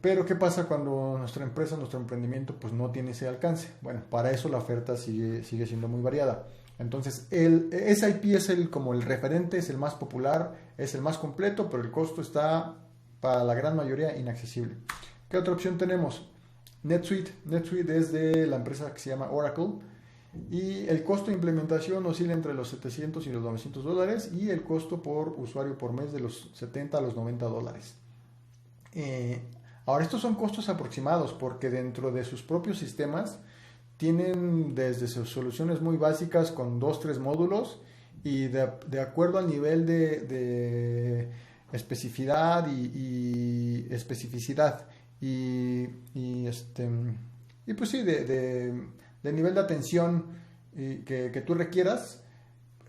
Pero ¿qué pasa cuando nuestra empresa, nuestro emprendimiento, pues no tiene ese alcance? Bueno, para eso la oferta sigue siendo muy variada. Entonces, el SIP es como el referente, es el más popular, es el más completo, pero el costo está para la gran mayoría inaccesible. ¿Qué otra opción tenemos? NetSuite. NetSuite es de la empresa que se llama Oracle y el costo de implementación oscila entre los $700 y los $900 y el costo por usuario por mes de los $70 a los $90. Ahora, estos son costos aproximados porque dentro de sus propios sistemas tienen desde sus soluciones muy básicas con 2-3 módulos y de acuerdo al nivel de especificidad y especificidad y pues sí, de nivel de atención que tú requieras,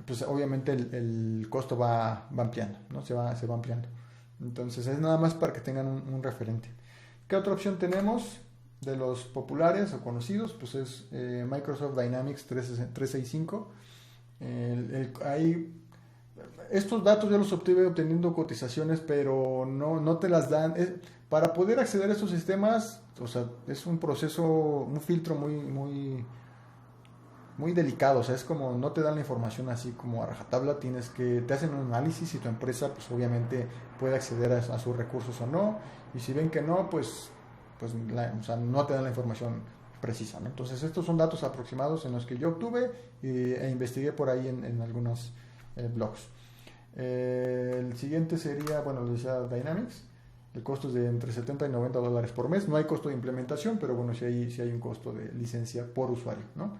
pues obviamente el costo va ampliando, ¿no? Se va ampliando. Entonces es nada más para que tengan un referente. ¿Qué otra opción tenemos de los populares o conocidos? Pues es Microsoft Dynamics 365. Ahí, estos datos yo los obtuve obteniendo cotizaciones, pero no te las dan. Para poder acceder a estos sistemas, o sea, es un proceso, un filtro muy delicado. O sea, es como no te dan la información así como a rajatabla. Te hacen un análisis y tu empresa, pues obviamente puede acceder a sus recursos o no. Y si ven que no, pues o sea, no te dan la información precisa, ¿no? Entonces, estos son datos aproximados en los que yo obtuve e investigué por ahí en algunos blogs. El siguiente sería, bueno, lo decía Dynamics. El costo es de entre $70 y $90 por mes. No hay costo de implementación, pero bueno, sí hay un costo de licencia por usuario, ¿no?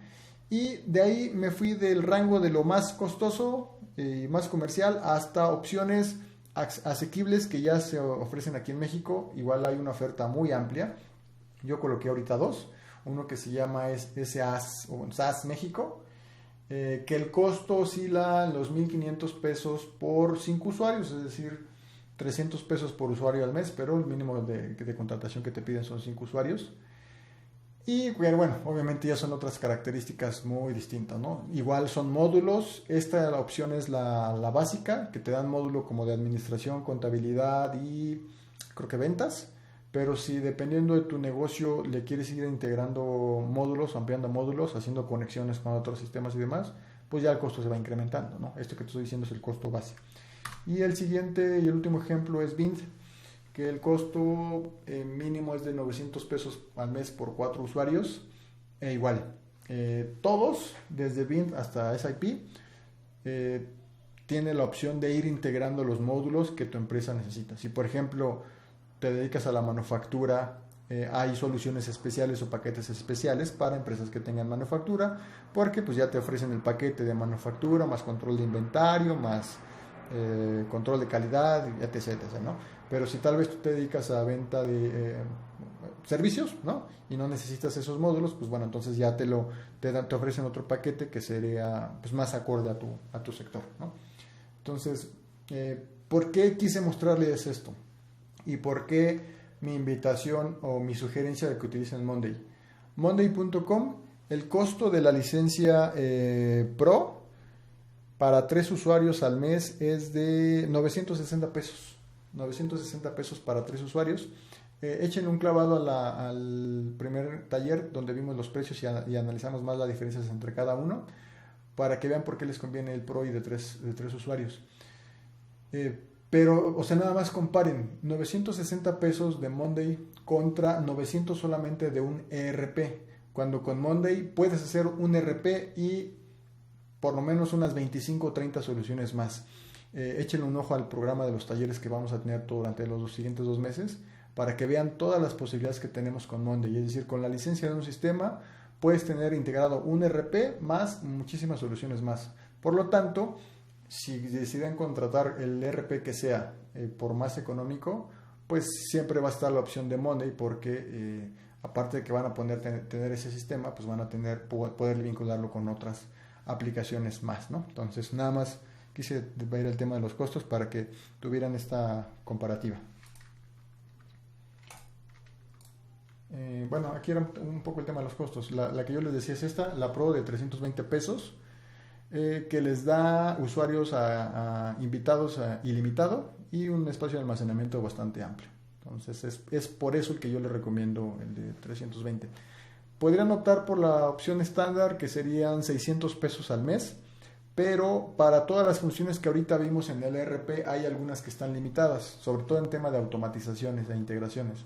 Y de ahí me fui del rango de lo más costoso y más comercial hasta opciones asequibles que ya se ofrecen aquí en México. Igual hay una oferta muy amplia. Yo coloqué ahorita dos. Uno que se llama SaaS o SaaS México, que el costo oscila en los $1,500 por 5 usuarios, es decir, $300 por usuario al mes, pero el mínimo de contratación que te piden son 5 usuarios. Y bueno, obviamente ya son otras características muy distintas, ¿no? Igual son módulos. Esta opción es la básica, que te dan módulo como de administración, contabilidad y creo que ventas. Pero si dependiendo de tu negocio le quieres ir integrando módulos, ampliando módulos, haciendo conexiones con otros sistemas y demás, pues ya el costo se va incrementando, ¿no? Esto que te estoy diciendo es el costo base. Y el siguiente y el último ejemplo es Vint, que el costo mínimo es de $900 al mes por 4 usuarios. Igual, todos, desde Vint hasta SIP, tiene la opción de ir integrando los módulos que tu empresa necesita. Si, por ejemplo, te dedicas a la manufactura, hay soluciones especiales o paquetes especiales para empresas que tengan manufactura, porque pues ya te ofrecen el paquete de manufactura, más control de inventario, más control de calidad, etc, etc, ¿no? Pero si tal vez tú te dedicas a venta de servicios, ¿no? Y no necesitas esos módulos, pues bueno, entonces ya te ofrecen otro paquete que sería pues más acorde a tu sector, ¿no? Entonces, ¿por qué quise mostrarles esto? ¿Y por qué mi invitación o mi sugerencia de que utilicen Monday? Monday.com, el costo de la licencia Pro para 3 usuarios al mes es de $960. $960 para 3 usuarios. Echen un clavado al primer taller donde vimos los precios y analizamos más las diferencias entre cada uno para que vean por qué les conviene el Pro y de 3 usuarios. Pero, o sea, nada más comparen $960 de Monday contra 900 solamente de un ERP. Cuando con Monday puedes hacer un ERP y por lo menos unas 25 o 30 soluciones más. Échenle un ojo al programa de los talleres que vamos a tener durante los siguientes 2 meses para que vean todas las posibilidades que tenemos con Monday. Es decir, con la licencia de un sistema puedes tener integrado un ERP más muchísimas soluciones más. Por lo tanto, si deciden contratar el ERP que sea por más económico, pues siempre va a estar la opción de Monday porque aparte de que van a poder tener ese sistema, pues van a poder vincularlo con otras aplicaciones más, ¿no? Entonces, nada más quise ver el tema de los costos para que tuvieran esta comparativa. Bueno, aquí era un poco el tema de los costos. La que yo les decía es esta, la Pro de 320 pesos, que les da usuarios a invitados ilimitado y un espacio de almacenamiento bastante amplio. Entonces es por eso el que yo les recomiendo el de 320. Podrían optar por la opción estándar, que serían 600 pesos al mes, pero para todas las funciones que ahorita vimos en el ERP hay algunas que están limitadas, sobre todo en tema de automatizaciones e integraciones.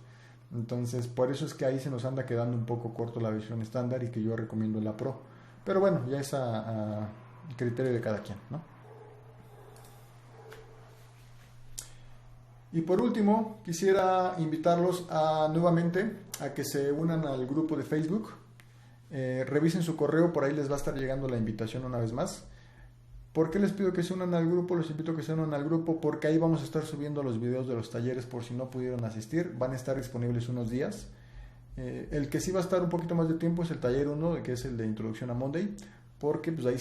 Entonces, por eso es que ahí se nos anda quedando un poco corto la versión estándar y que yo recomiendo la Pro. Pero bueno, ya es a criterio de cada quien, ¿no? Y por último, quisiera invitarlos nuevamente a que se unan al grupo de Facebook. Revisen su correo, por ahí les va a estar llegando la invitación una vez más. ¿Por qué les pido que se unan al grupo? Les invito a que se unan al grupo porque ahí vamos a estar subiendo los videos de los talleres por si no pudieron asistir. Van a estar disponibles unos días. El que sí va a estar un poquito más de tiempo es el taller 1, que es el de introducción a Monday, porque pues ahí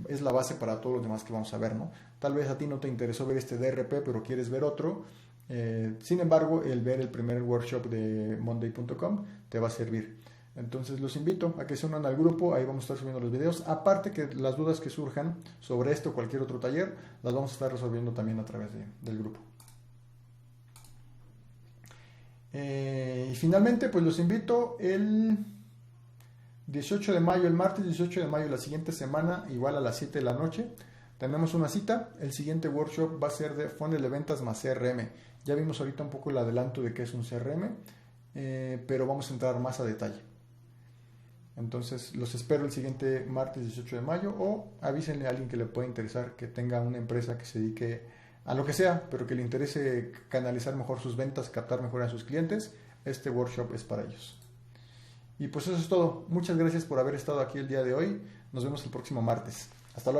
es la base para todos los demás que vamos a ver, ¿no? Tal vez a ti no te interesó ver este DRP, pero quieres ver otro. Sin embargo, el ver el primer workshop de monday.com te va a servir. Entonces los invito a que se unan al grupo, ahí vamos a estar subiendo los videos. Aparte que las dudas que surjan sobre esto o cualquier otro taller, las vamos a estar resolviendo también a través del grupo. Y finalmente, pues los invito el 18 de mayo, el martes 18 de mayo, la siguiente semana, igual a las 7 de la noche, tenemos una cita. El siguiente workshop va a ser de funnel de ventas más CRM. Ya vimos ahorita un poco el adelanto de qué es un CRM, pero vamos a entrar más a detalle. Entonces los espero el siguiente martes 18 de mayo, o avísenle a alguien que le pueda interesar, que tenga una empresa que se dedique a lo que sea, pero que le interese canalizar mejor sus ventas, captar mejor a sus clientes. Este workshop es para ellos. Y pues eso es todo. Muchas gracias por haber estado aquí el día de hoy. Nos vemos el próximo martes. Hasta luego.